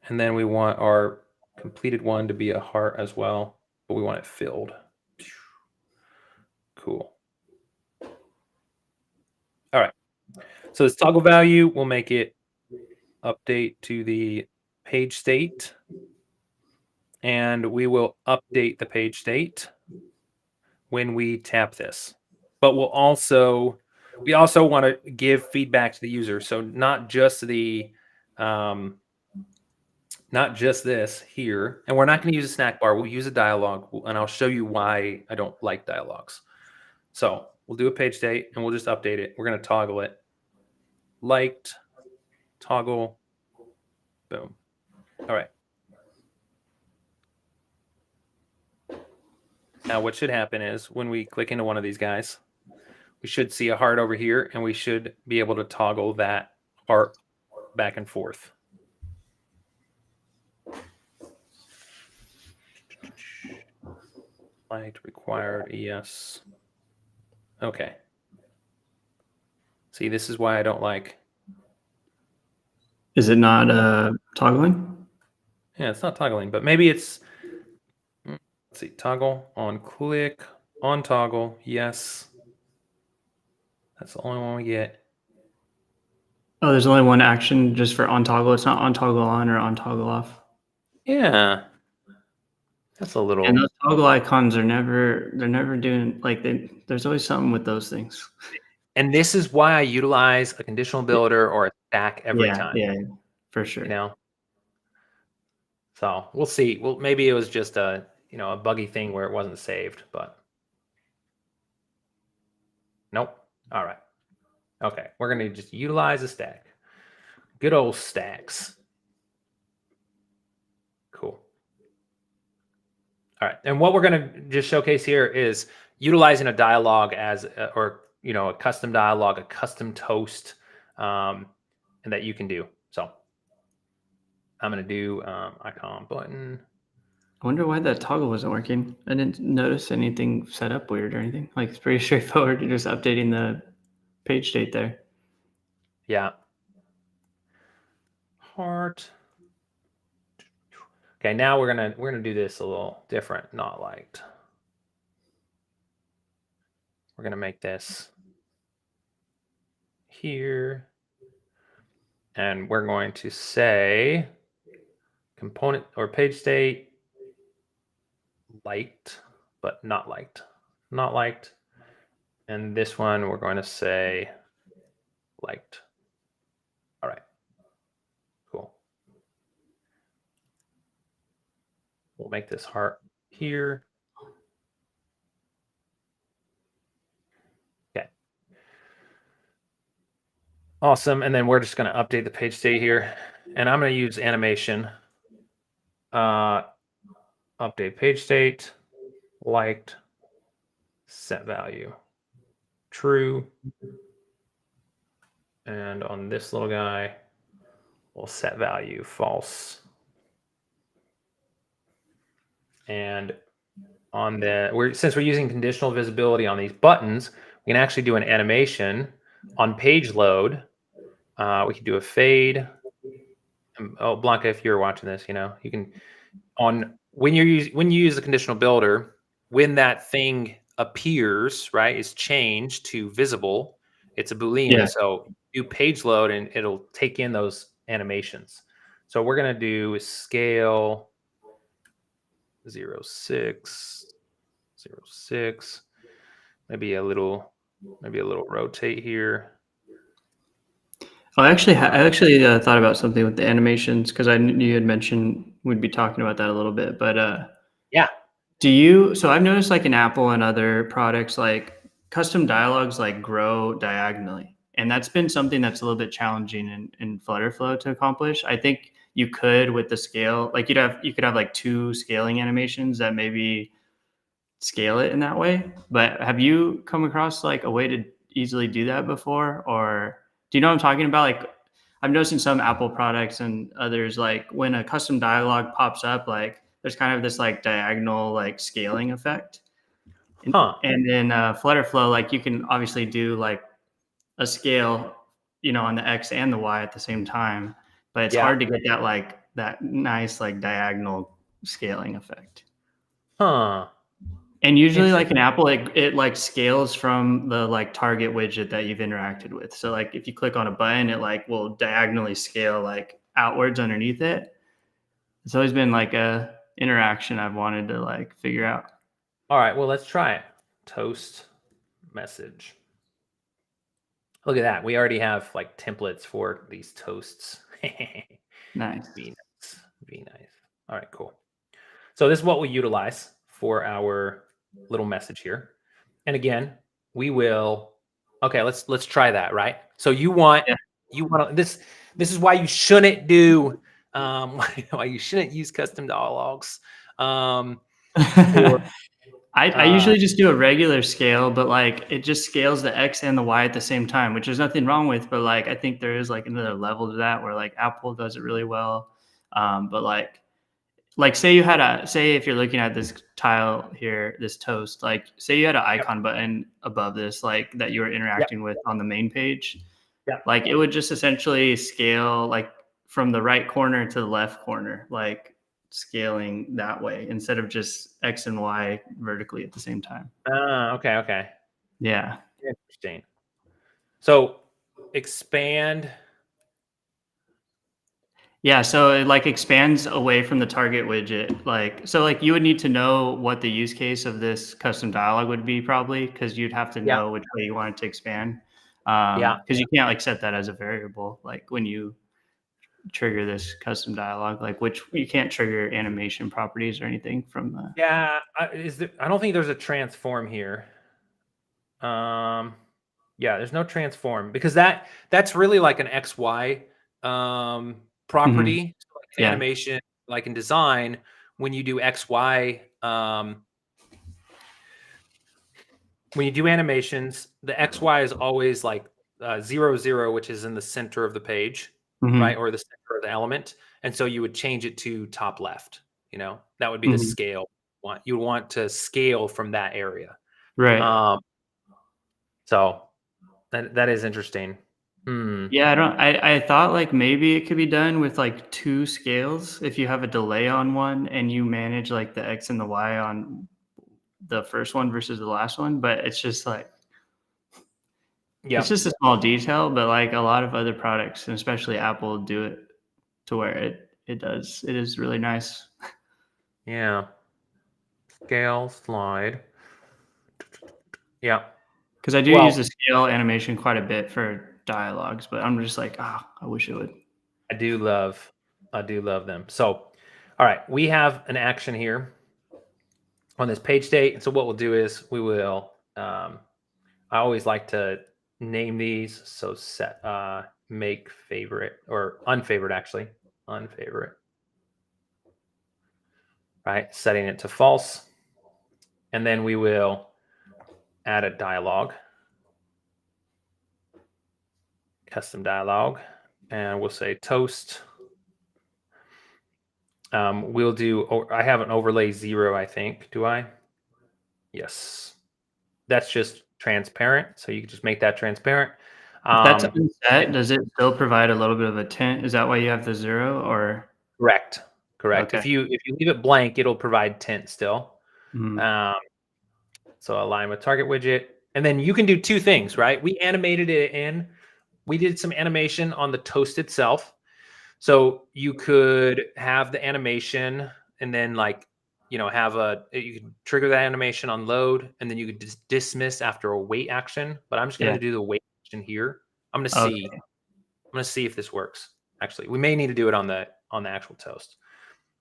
And then we want our completed one to be a heart as well, but we want it filled. Cool. All right. So this toggle value, we'll make it update to the page state. And we will update the page state when we tap this. But we also want to give feedback to the user. So not just this here. And we're not going to use a snack bar. We'll use a dialog, and I'll show you why I don't like dialogues. So we'll do a page state, and we'll just update it. We're going to toggle it. Liked, toggle, boom. All right. Now what should happen is when we click into one of these guys, we should see a heart over here, and we should be able to toggle that heart back and forth. Liked, required, yes. Okay. See, this is why I don't like. Is it not toggling? Yeah, it's not toggling, but maybe it's, let's see, toggle, on click, on toggle, yes. That's the only one we get. Oh, there's only one action just for on toggle. It's not on toggle on or on toggle off. Yeah. That's a little. And those toggle icons they're never doing, like, there's always something with those things. And this is why I utilize a conditional builder or a stack every time. Yeah, for sure. You know? So we'll see. Well, maybe it was just a buggy thing where it wasn't saved, but nope. All right. Okay. We're going to just utilize a stack. Good old stacks. Cool. All right. And what we're going to just showcase here is utilizing a dialog a custom dialog, a custom toast, and that you can do. So I'm going to do icon button. I wonder why that toggle wasn't working. I didn't notice anything set up weird or anything. Like, it's pretty straightforward. You're just updating the page state there. Yeah. Heart. Okay, now we're gonna do this a little different. Not liked. We're gonna make this here, and we're going to say component or page state liked, but not liked, not liked. And this one we're going to say liked. All right, cool. We'll make this heart here. Okay. Awesome. And then we're just going to update the page state here. And I'm going to use animation. Update page state, liked, set value, true. And on this little guy, we'll set value false. And on since we're using conditional visibility on these buttons, we can actually do an animation on page load. We can do a fade. Oh, Blanca, if you're watching this, you can when you use the conditional builder, when that thing appears, right, is changed to visible, it's a Boolean. Yeah. So do page load and it'll take in those animations. So we're gonna do scale 0.6, 0.6, maybe a little rotate here. I actually thought about something with the animations because I knew you had mentioned we'd be talking about that a little bit. But yeah. So I've noticed, like, in Apple and other products, like, custom dialogues like grow diagonally. And that's been something that's a little bit challenging in FlutterFlow to accomplish. I think you could with the scale, like you could have like 2 scaling animations that maybe scale it in that way. But have you come across like a way to easily do that before? Or do you know what I'm talking about? Like I've noticed in some Apple products and others, like when a custom dialog pops up, like there's kind of this like diagonal like scaling effect. And, Huh. and in FlutterFlow, like you can obviously do like a scale, on the X and the Y at the same time, but it's Yeah. hard to get that like that nice like diagonal scaling effect. Huh. And usually Interesting. like an Apple, it like scales from the like target widget that you've interacted with. So like if you click on a button, it like will diagonally scale like outwards underneath it. It's always been like a interaction I've wanted to like figure out. All right. Well, let's try it. Toast message. Look at that. We already have like templates for these toasts. Nice. Be nice. Be nice. All right, cool. So this is what we utilize for our little message here. And again, we will, okay, let's try that, right? So you want this is why you shouldn't do why you shouldn't use custom dialogues. Or I usually just do a regular scale, but like it just scales the X and the Y at the same time, which there's nothing wrong with. But like I think there is like another level to that where like Apple does it really well. But like say if you're looking at this tile here, this toast, like say you had an icon button above this, like that you were interacting with on the main page, like it would just essentially scale like from the right corner to the left corner, like scaling that way instead of just X and Y vertically at the same time. okay. Yeah. Interesting. So expand. Yeah, so it like expands away from the target widget. Like, so like you would need to know what the use case of this custom dialog would be probably, because you'd have to Yeah. know which way you want it to expand. Yeah. Because you can't like set that as a variable. Like when you trigger this custom dialog, like which you can't trigger animation properties or anything from the. Yeah. I don't think there's a transform here. Yeah, there's no transform because that's really like an XY property. So like in Yeah. animation, like in design, when you do XY, when you do animations, the XY is always like 0, 0, which is in the center of the page, right? Or the center of the element. And so you would change it to top left, that would be the scale. You would want to scale from that area. Right. So that is interesting. Yeah, I thought like maybe it could be done with like 2 scales if you have a delay on one and you manage like the X and the Y on the first one versus the last one, but it's just like it's just a small detail, but like a lot of other products and especially Apple do it to where it is really nice. Yeah. Scale slide. Yeah. Because I do use the scale animation quite a bit for dialogues, but I'm just like, I wish it would. I do love them. So, all right, we have an action here on this page state. And so what we'll do is we will, I always like to name these. So set, make favorite or unfavorite, actually, unfavorite, right? Setting it to false. And then we will add a dialog, custom dialog, and we'll say toast. We'll do, I have an overlay 0, I think. Do I? Yes. That's just transparent. So you can just make that transparent. If that's unset, does it still provide a little bit of a tint? Is that why you have the 0 or? Correct. Okay. If you leave it blank, it'll provide tint still. So align with target widget. And then you can do 2 things, right? We animated it in. We did some animation on the toast itself. So you could have the animation and then like, you could trigger that animation on load and then you could just dismiss after a wait action. But I'm just going to do the wait action here. I'm going to see if this works. Actually, we may need to do it on the actual toast.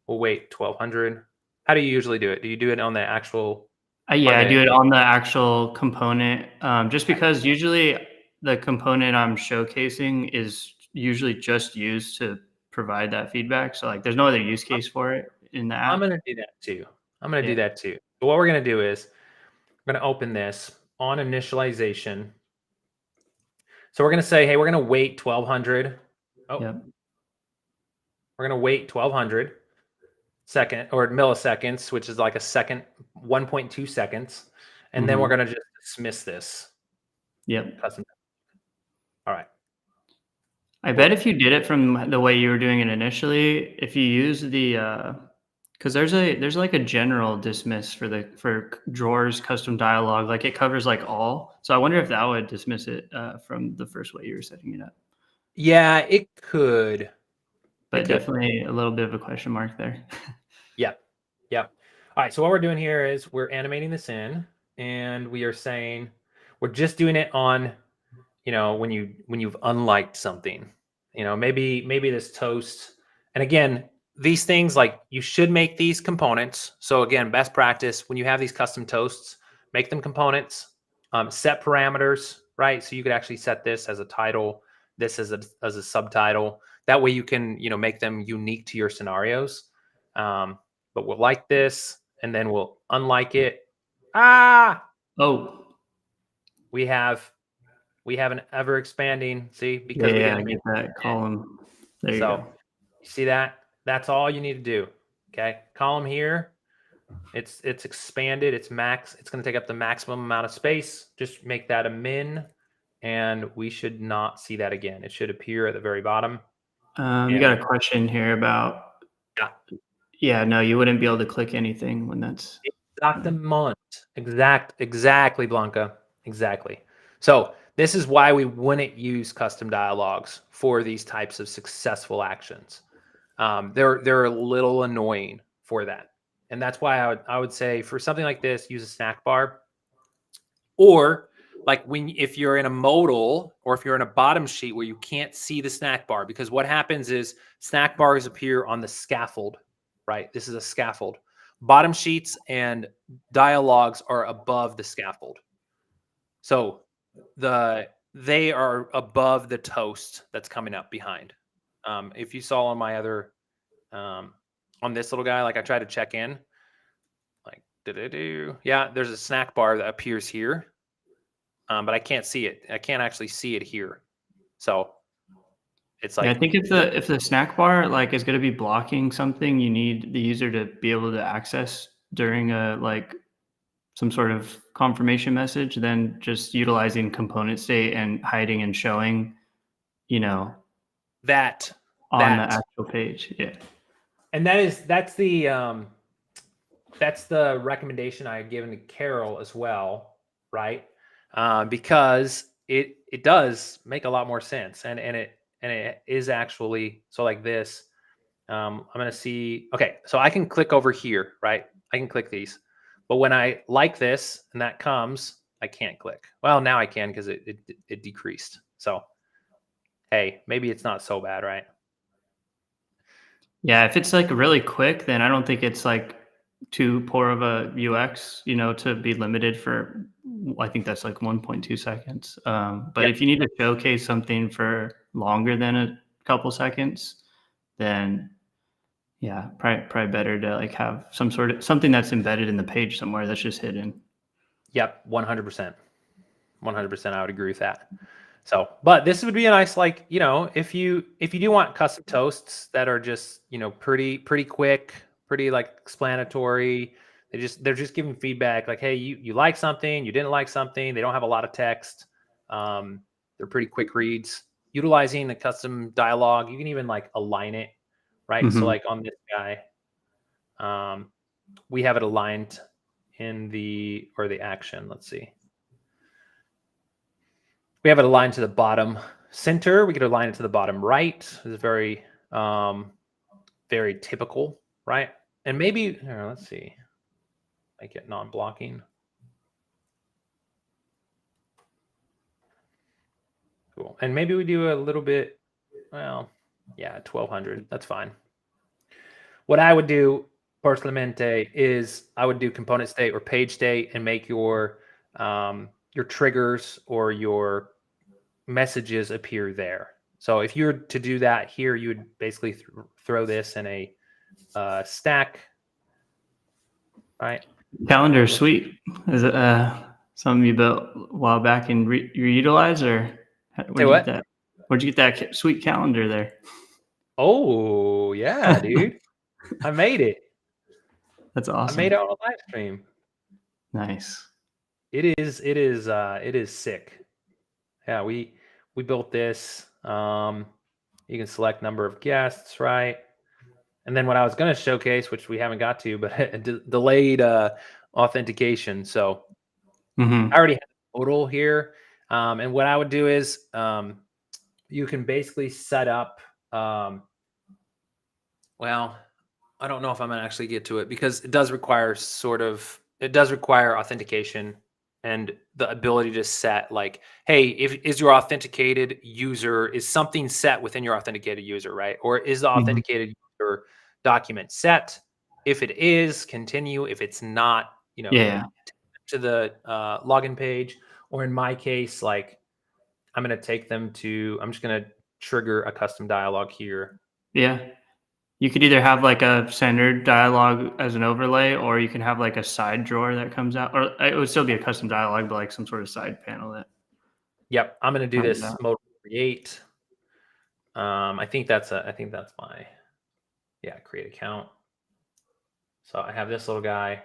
We'll wait 1200. How do you usually do it? Do you do it on the actual? Yeah, I do it on the actual component, just because usually the component I'm showcasing is usually just used to provide that feedback. So like there's no other use case for it in the app. I'm going to do that too. So what we're going to do is we're going to open this on initialization. So we're going to say, hey, we're going to wait 1200. Oh, Yep. we're going to wait 1200 second or milliseconds, which is like a second, 1.2 seconds. And then we're going to just dismiss this. Yep. Custom. All right. I bet if you did it from the way you were doing it initially, if you use the because there's like a general dismiss for drawers custom dialog, like it covers like all. So I wonder if that would dismiss it from the first way you were setting it up. Yeah, it could. But definitely a little bit of a question mark there. Yep. Yep. All right. So what we're doing here is we're animating this in, and we are saying we're just doing it on, when you've unliked something, maybe this toast. And again, these things, like, you should make these components. So again, best practice when you have these custom toasts, make them components, set parameters, right? So you could actually set this as a title, this as a subtitle. That way you can, make them unique to your scenarios. But we'll like this, and then we'll unlike it. Oh, we have an ever expanding, see, because we yeah, didn't get that column. There you go. You see that? That's all you need to do. Okay, column here. It's expanded. It's max. It's going to take up the maximum amount of space. Just make that a min, and we should not see that again. It should appear at the very bottom. You got a question here about. Yeah, no, you wouldn't be able to click anything when that's. Exactly, Blanca. Exactly. So this is why we wouldn't use custom dialogues for these types of successful actions. They're a little annoying for that. And that's why I would say for something like this, use a snack bar. Or like if you're in a modal or if you're in a bottom sheet where you can't see the snack bar, because what happens is snack bars appear on the scaffold, right? This is a scaffold. Bottom sheets and dialogues are above the scaffold. So they are above the toast that's coming up behind. If you saw on my other, on this little guy, like I tried to check in, like, yeah, there's a snack bar that appears here, but I can't see it. I can't actually see it here. So it's like, yeah, I think if the snack bar like is going to be blocking something, you need the user to be able to access during a like some sort of confirmation message, then just utilizing component state and hiding and showing, that on the actual page. Yeah. And that's the recommendation I had given to Carol as well, right? Because it does make a lot more sense, and it is actually, so like this. I'm gonna see. Okay, so I can click over here, right? I can click these, but when I like this and that comes, I can't click. Well, now I can because it decreased. So hey, maybe it's not so bad, right? Yeah, if it's like really quick, then I don't think it's like too poor of a UX, to be limited for, I think that's like 1.2 seconds. But if you need to showcase something for longer than a couple seconds, then yeah, probably better to like have something that's embedded in the page somewhere that's just hidden. Yep, 100%. 100%, I would agree with that. So, but this would be a nice, like, if you do want custom toasts that are just, pretty quick, pretty like explanatory, they're just giving feedback like, hey, you like something, you didn't like something, they don't have a lot of text. They're pretty quick reads. Utilizing the custom dialogue, you can even like align it, right? So like on this guy, we have it aligned in the action. Let's see. We have it aligned to the bottom center. We could align it to the bottom right. It's very, very typical, right? And maybe, let's see, make it non-blocking. Cool. And maybe we do a little bit, well, yeah, 1200. That's fine. What I would do, personalmente, is I would do component state or page state and make your triggers or your messages appear there. So if you were to do that here, you would basically throw this in a stack, right? Calendar suite. Is it something you built a while back and reutilize, or Say what? Where'd you get that sweet calendar there? Oh yeah, dude, I made it. That's I made awesome. it on a live stream. Nice. It is sick. Yeah, we built this. You can select number of guests, right? And then what I was going to showcase, which we haven't got to, but delayed authentication. So I already have a total here. And what I would do is you can basically set up, well, I don't know if I'm going to actually get to it because it does require authentication and the ability to set like, hey, is your authenticated user, is something set within your authenticated user, right? Or is the authenticated user document set? If it is, continue. If it's not, Yeah. to the login page. Or in my case, like I'm just going to trigger a custom dialog here. Yeah. You could either have like a standard dialog as an overlay, or you can have like a side drawer that comes out, or it would still be a custom dialog, but like some sort of side panel that Yep, I'm going to do comes this out. mode create. I think that's my create account. So I have this little guy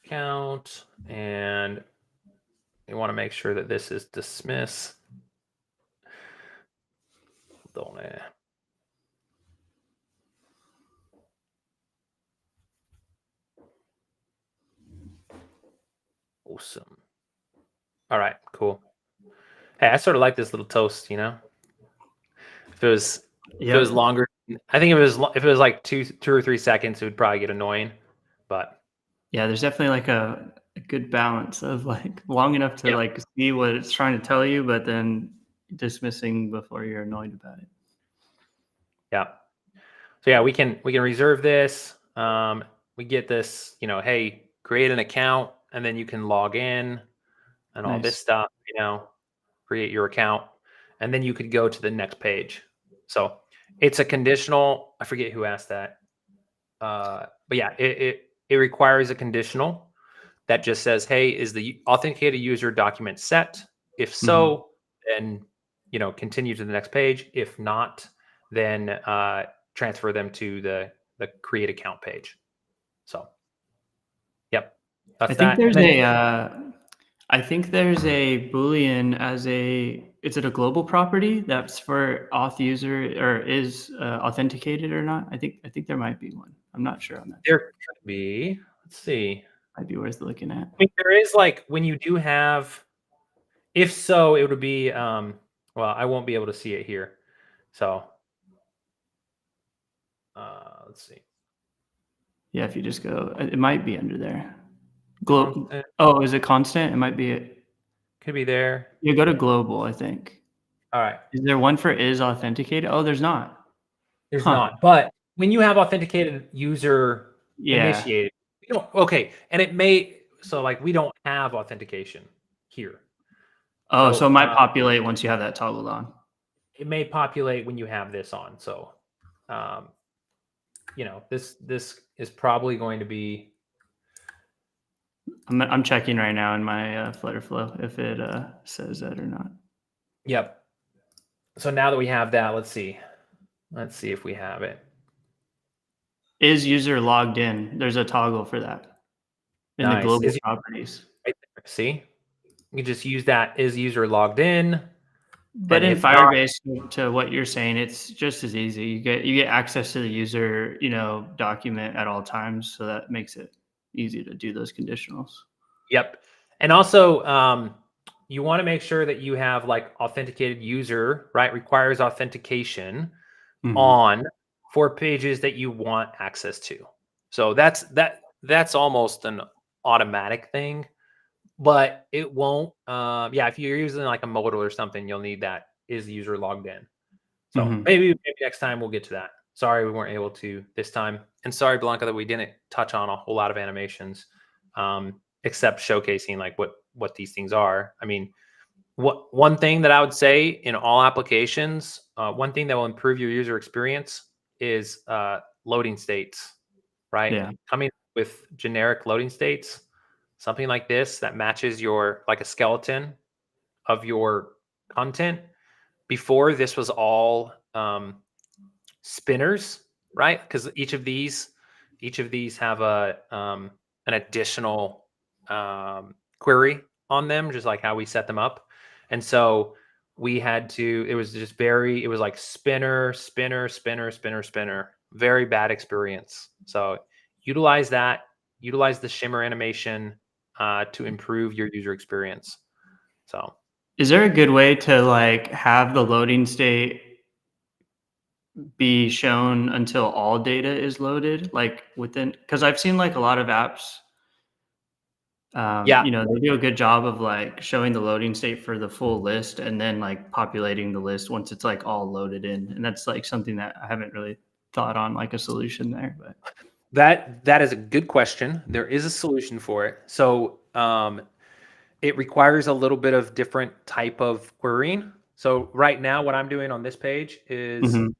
account, and you want to make sure that this is dismiss. Don't Awesome. All right, cool. Hey, I sort of like this little toast, If it was longer, I think if it was like 2 or 3 seconds, it would probably get annoying. But Yeah, there's definitely like a good balance of like long enough to yeah, like see what it's trying to tell you, but then dismissing before you're annoyed about it. yeah. So yeah, we can reserve this. We get this, hey, create an account, and then you can log in and all this Nice. stuff, create your account, and then you could go to the next page. So it's a conditional. I forget who asked that. But yeah, it requires a conditional that just says, hey, is the authenticated user document set? If so, then continue to the next page. If not, then transfer them to the create account page. So yep, that's I think that. And there's then I think there's a Boolean as is it a global property that's for auth user or is authenticated or not? I think there might be one. I'm not sure on that. there could be, let's see. Might be worth looking at. I mean, there is like when you do have, if so, it would be, well, I won't be able to see it here. So let's see. Yeah, if you just go, it might be under there. Constant Oh, is it constant? It might be it. could be there. You go to global, I think. All right. Is there one for is authenticated? Oh, there's not. There's Huh. not. But when you have authenticated user Yeah. initiated, we don't, okay. And it may, so like we don't have authentication here. Oh, so it might populate once you have that toggled on. It may populate when you have this on. So, this is probably going to be. I'm checking right now in my FlutterFlow if it says that or not. Yep. So now that we have that, let's see. Let's see if we have it. Is user logged in? There's a toggle for that in the global properties. Right there. See, you can just use that is user logged in. But in Firebase, to what you're saying, it's just as easy. You get access to the user, document at all times, so that makes it easy to do those conditionals. Yep, and also you want to make sure that you have like authenticated user, right? Requires authentication on for pages that you want access to. So that's almost an automatic thing, but it won't. Yeah, if you're using like a modal or something, you'll need that is user logged in. So maybe next time we'll get to that. Sorry, we weren't able to this time. And sorry, Blanca, that we didn't touch on a whole lot of animations, except showcasing like what these things are. I mean, One thing that I would say in all applications, one thing that will improve your user experience is loading states, right? Yeah. Coming up with generic loading states, something like this that matches your like a skeleton of your content. Before this was all spinners, right? Because each of these have a an additional query on them, just like how we set them up. And so we had to. It was just very. It was like spinner, spinner, spinner, spinner, spinner. Very bad experience. So utilize that. Utilize the shimmer animation to improve your user experience. So Is there a good way to like have the loading state be shown until all data is loaded? Like within, because I've seen like a lot of apps, yeah, they do a good job of like showing the loading state for the full list and then like populating the list once it's like all loaded in. And that's like something that I haven't really thought on like a solution there, but that is a good question. There is a solution for it. So it requires a little bit of different type of querying. So right now, what I'm doing on this page is Mhm.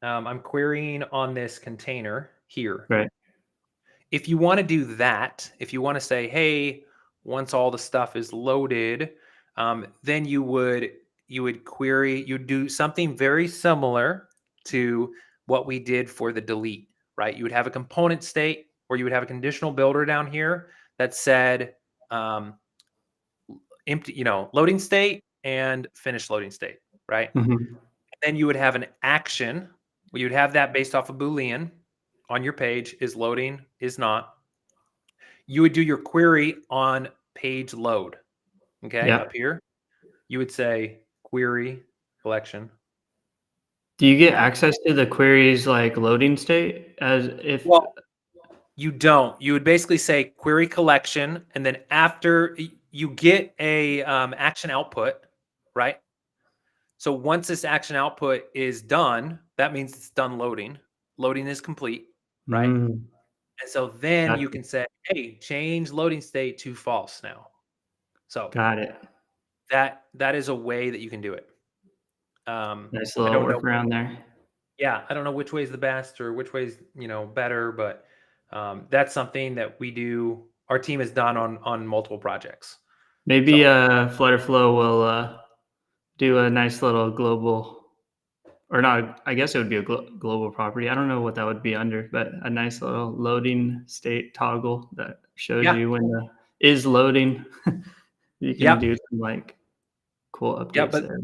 I'm querying on this container here. Right. If you want to do that, if you want to say, hey, once all the stuff is loaded, then you would query, you'd do something very similar to what we did for the delete, right? You would have a component state, or you would have a conditional builder down here that said um, empty, loading state and finished loading state, right? Mhm. Then you would have an action. You would have that based off a Boolean on your page is loading, is not. You would do your query on page load. Okay, Yeah. up here, you would say query collection. Do you get Okay. access to the query's like loading state as if Well, you don't. You would basically say query collection, and then after you get a action output, right? So once this action output is done, that means it's done loading. Loading is complete, right? Mm, And so then you gotcha. can say, hey, change loading state to false now. So Got it. that is a way that you can do it. Nice I little don't know. workaround there. Yeah, I don't know which way is the best or which way is better, but that's something that we do. Our team has done on multiple projects. Maybe So FlutterFlow will do a nice little global, or not. I guess it would be a global property. I don't know what that would be under, but a nice little loading state toggle that shows yeah, you when the is loading. You can yeah, do some like cool yeah. updates But there.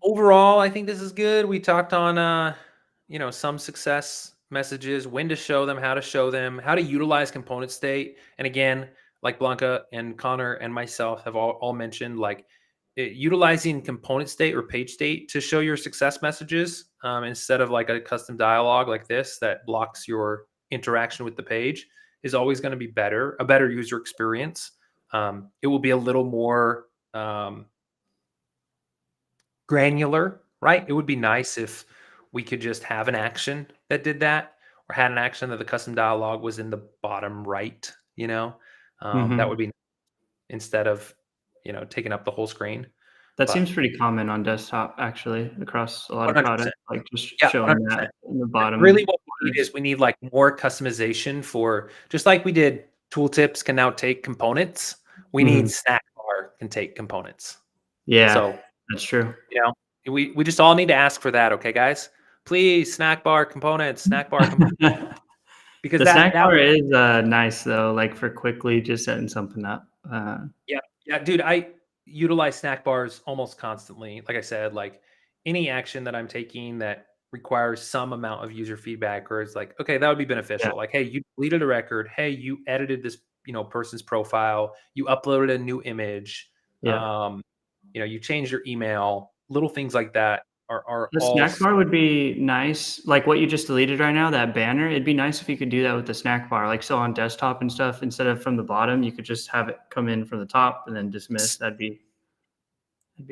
overall, I think this is good. We talked on some success messages, when to show them, how to utilize component state. And again, like Blanca and Connor and myself have all mentioned, like utilizing component state or page state to show your success messages instead of like a custom dialogue like this that blocks your interaction with the page is always going to be a better user experience. It will be a little more granular, right? It would be nice if we could just have an action that did that, or had an action that the custom dialog was in the bottom right, that would Hmm. be instead of, taking up the whole screen. That But seems pretty common on desktop, actually, across a lot of 100%. products, like just Yeah, showing that 100%. in the Really bottom what we need corners. is we need like more customization for just like we did tooltips can now take components. We need Mhm. snack bar can take components. Yeah, So that's true. You know, we just all need to ask for that, okay, guys? Please, snack bar components, because The that snack that bar will. is, nice though, like, for quickly just setting something up. Yeah, yeah, dude, I utilize snack bars almost constantly. Like I said, like any action that I'm taking that requires some amount of user feedback, or it's like, okay, that would be Yeah, beneficial. Like, hey, you deleted a record. Hey, you edited this, person's profile. You uploaded a new image. yeah. Um, you changed your email. Little things like that are The all snack bar would be nice, like what you just deleted right now, that banner, it'd be nice if you could do that with the snack bar, like, so on desktop and stuff, instead of from the bottom, you could just have it come in from the top and then dismiss, that'd be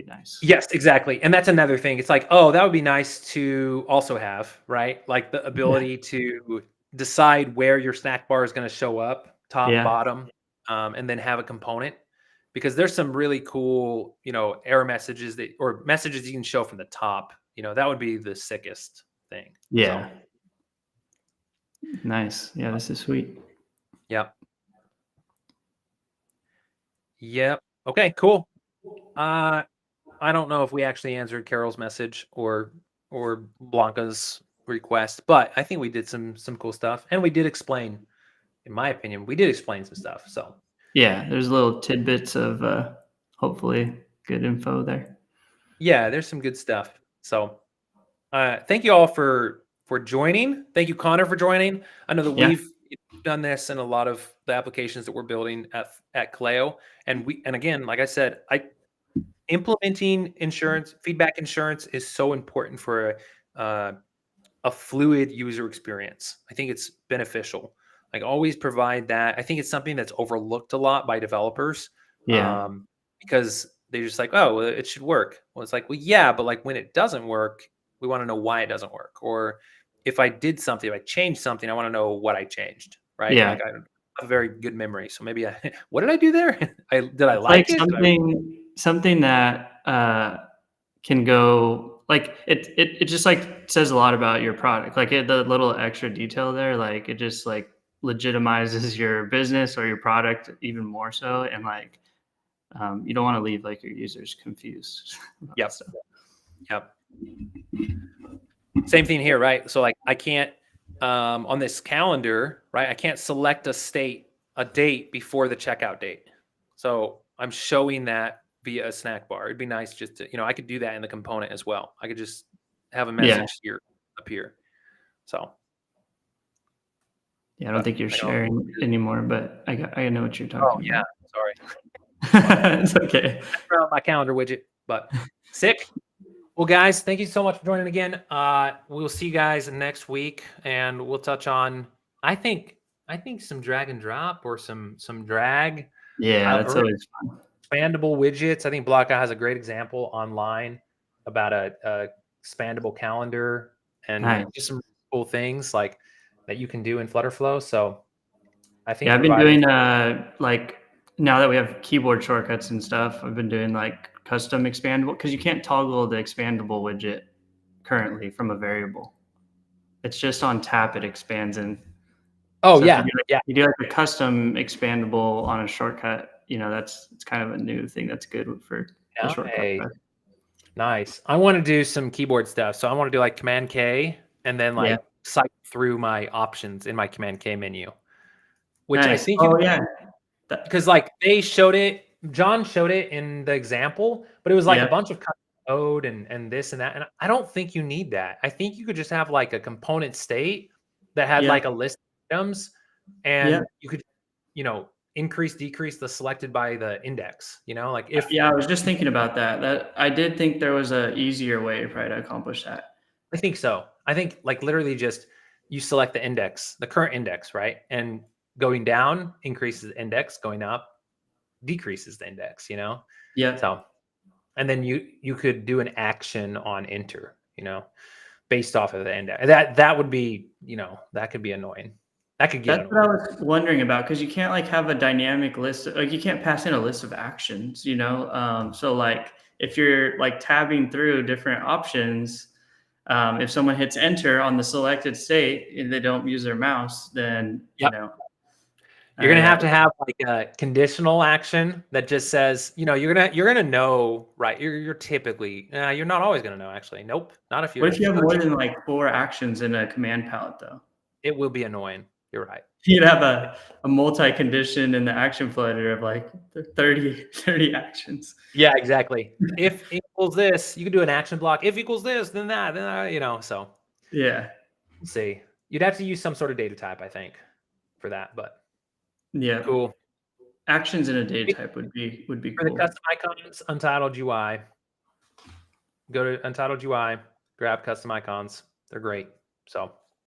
nice. Yes, exactly. And that's another thing. It's like, oh, that would be nice to also have, right? Like the Yeah, ability to decide where your snack bar is going to show up, top, yeah, bottom, and then have a component. because there's some really cool, error messages or messages you can show from the top. That would be the sickest thing. Yeah. So, Nice. Yeah, this is sweet. yep. Yep. Okay, cool. I don't know if we actually answered Carol's message or Blanca's request, but I think we did some cool stuff, and we did explain, in my opinion, we did explain some stuff. So, Yeah, there's little tidbits of hopefully good info there. yeah, there's some good stuff. So, thank you all for joining. Thank you, Connor, for joining. I know that Yeah. we've done this in a lot of the applications that we're building at Caleo, and again, like I said, implementing feedback insurance is so important for a fluid user experience. I think it's beneficial. Like, always provide that. I think it's something that's overlooked a lot by developers, Yeah. because they're just like, oh, well, it should work. Well, it's like, well, yeah, but like when it doesn't work, we want to know why it doesn't work. Or if I did something, if I changed something, I want to know what I changed. Right? Yeah. Like, I have a very good memory, so maybe what did I do there? Did I It's like like it? something that can go like it just like says a lot about your product. Like the little extra detail there, like it just like legitimizes your business or your product even more so, and like you don't want to leave like your users confused about that Yep. stuff. Yep. Same thing here, right? So like I can't on this calendar, right? I can't select a date before the checkout date. So I'm showing that via a snack bar. It'd be nice just to, I could do that in the component as well. I could just have a Yeah. message here appear. So, Yeah, I don't but think you're I don't. sharing anymore, but I know what you're Oh talking yeah, about. sorry. It's okay. Around my calendar widget, but sick. Well, guys, thank you so much for joining again. We'll see you guys next week, and we'll touch on. I think some drag and drop or some drag. Yeah, that's Or always fun. expandable widgets. I think Blocka has a great example online about a expandable calendar and Nice. just some cool things like that you can do in FlutterFlow. So I think Yeah, I've been providing. doing like now that we have keyboard shortcuts and stuff, I've been doing like custom expandable because you can't toggle the expandable widget currently from a variable. It's just on tap it expands in. Oh So if yeah, yeah. you do like a custom expandable on a shortcut, it's kind of a new thing that's good for the shortcut. Nice. I want to do some keyboard stuff. So I want to do like Command K and then Yeah. like cycle through my options in my Command K menu, which I Nice. think Oh yeah. because like John showed it in the example, but it was like a Yeah. bunch of code and this and that. And I don't think you need that. I think you could just have like a component state that had Yeah. like a list of items, Yeah. and you could, increase, decrease the selected by the index, like if Yeah, I was just thinking about that. That I did think there was a easier way probably to accomplish that. I think so. I think like literally just you select the index, the current index, right? And going down increases the index, going up decreases the index, Yeah. So, and then you could do an action on enter, based off of the index. That would be, that could be annoying. That could get That's what I annoying. was wondering about because you can't like have a dynamic list. Like you can't pass in a list of actions, So like if you're like tabbing through different options, if someone hits enter on the selected state and they don't use their mouse, then Yep. You're gonna I, have to have like a conditional action that just says, you're gonna know, right? You're typically, you're not always gonna know. Actually, nope, not if what you're if you have more searching. than like 4 actions in a command palette though? It will be annoying. You're right. You'd have a multi-condition in the action flutter of like 30 actions. Yeah, exactly. If equals this, you can do an action block. If equals this, then that, so Yeah. we'll see. You'd have to use some sort of data type, I think, for that, but Yeah. cool. Actions in a data type would be For the cool. custom icons, Untitled UI, go to Untitled UI, grab custom icons. They're great. So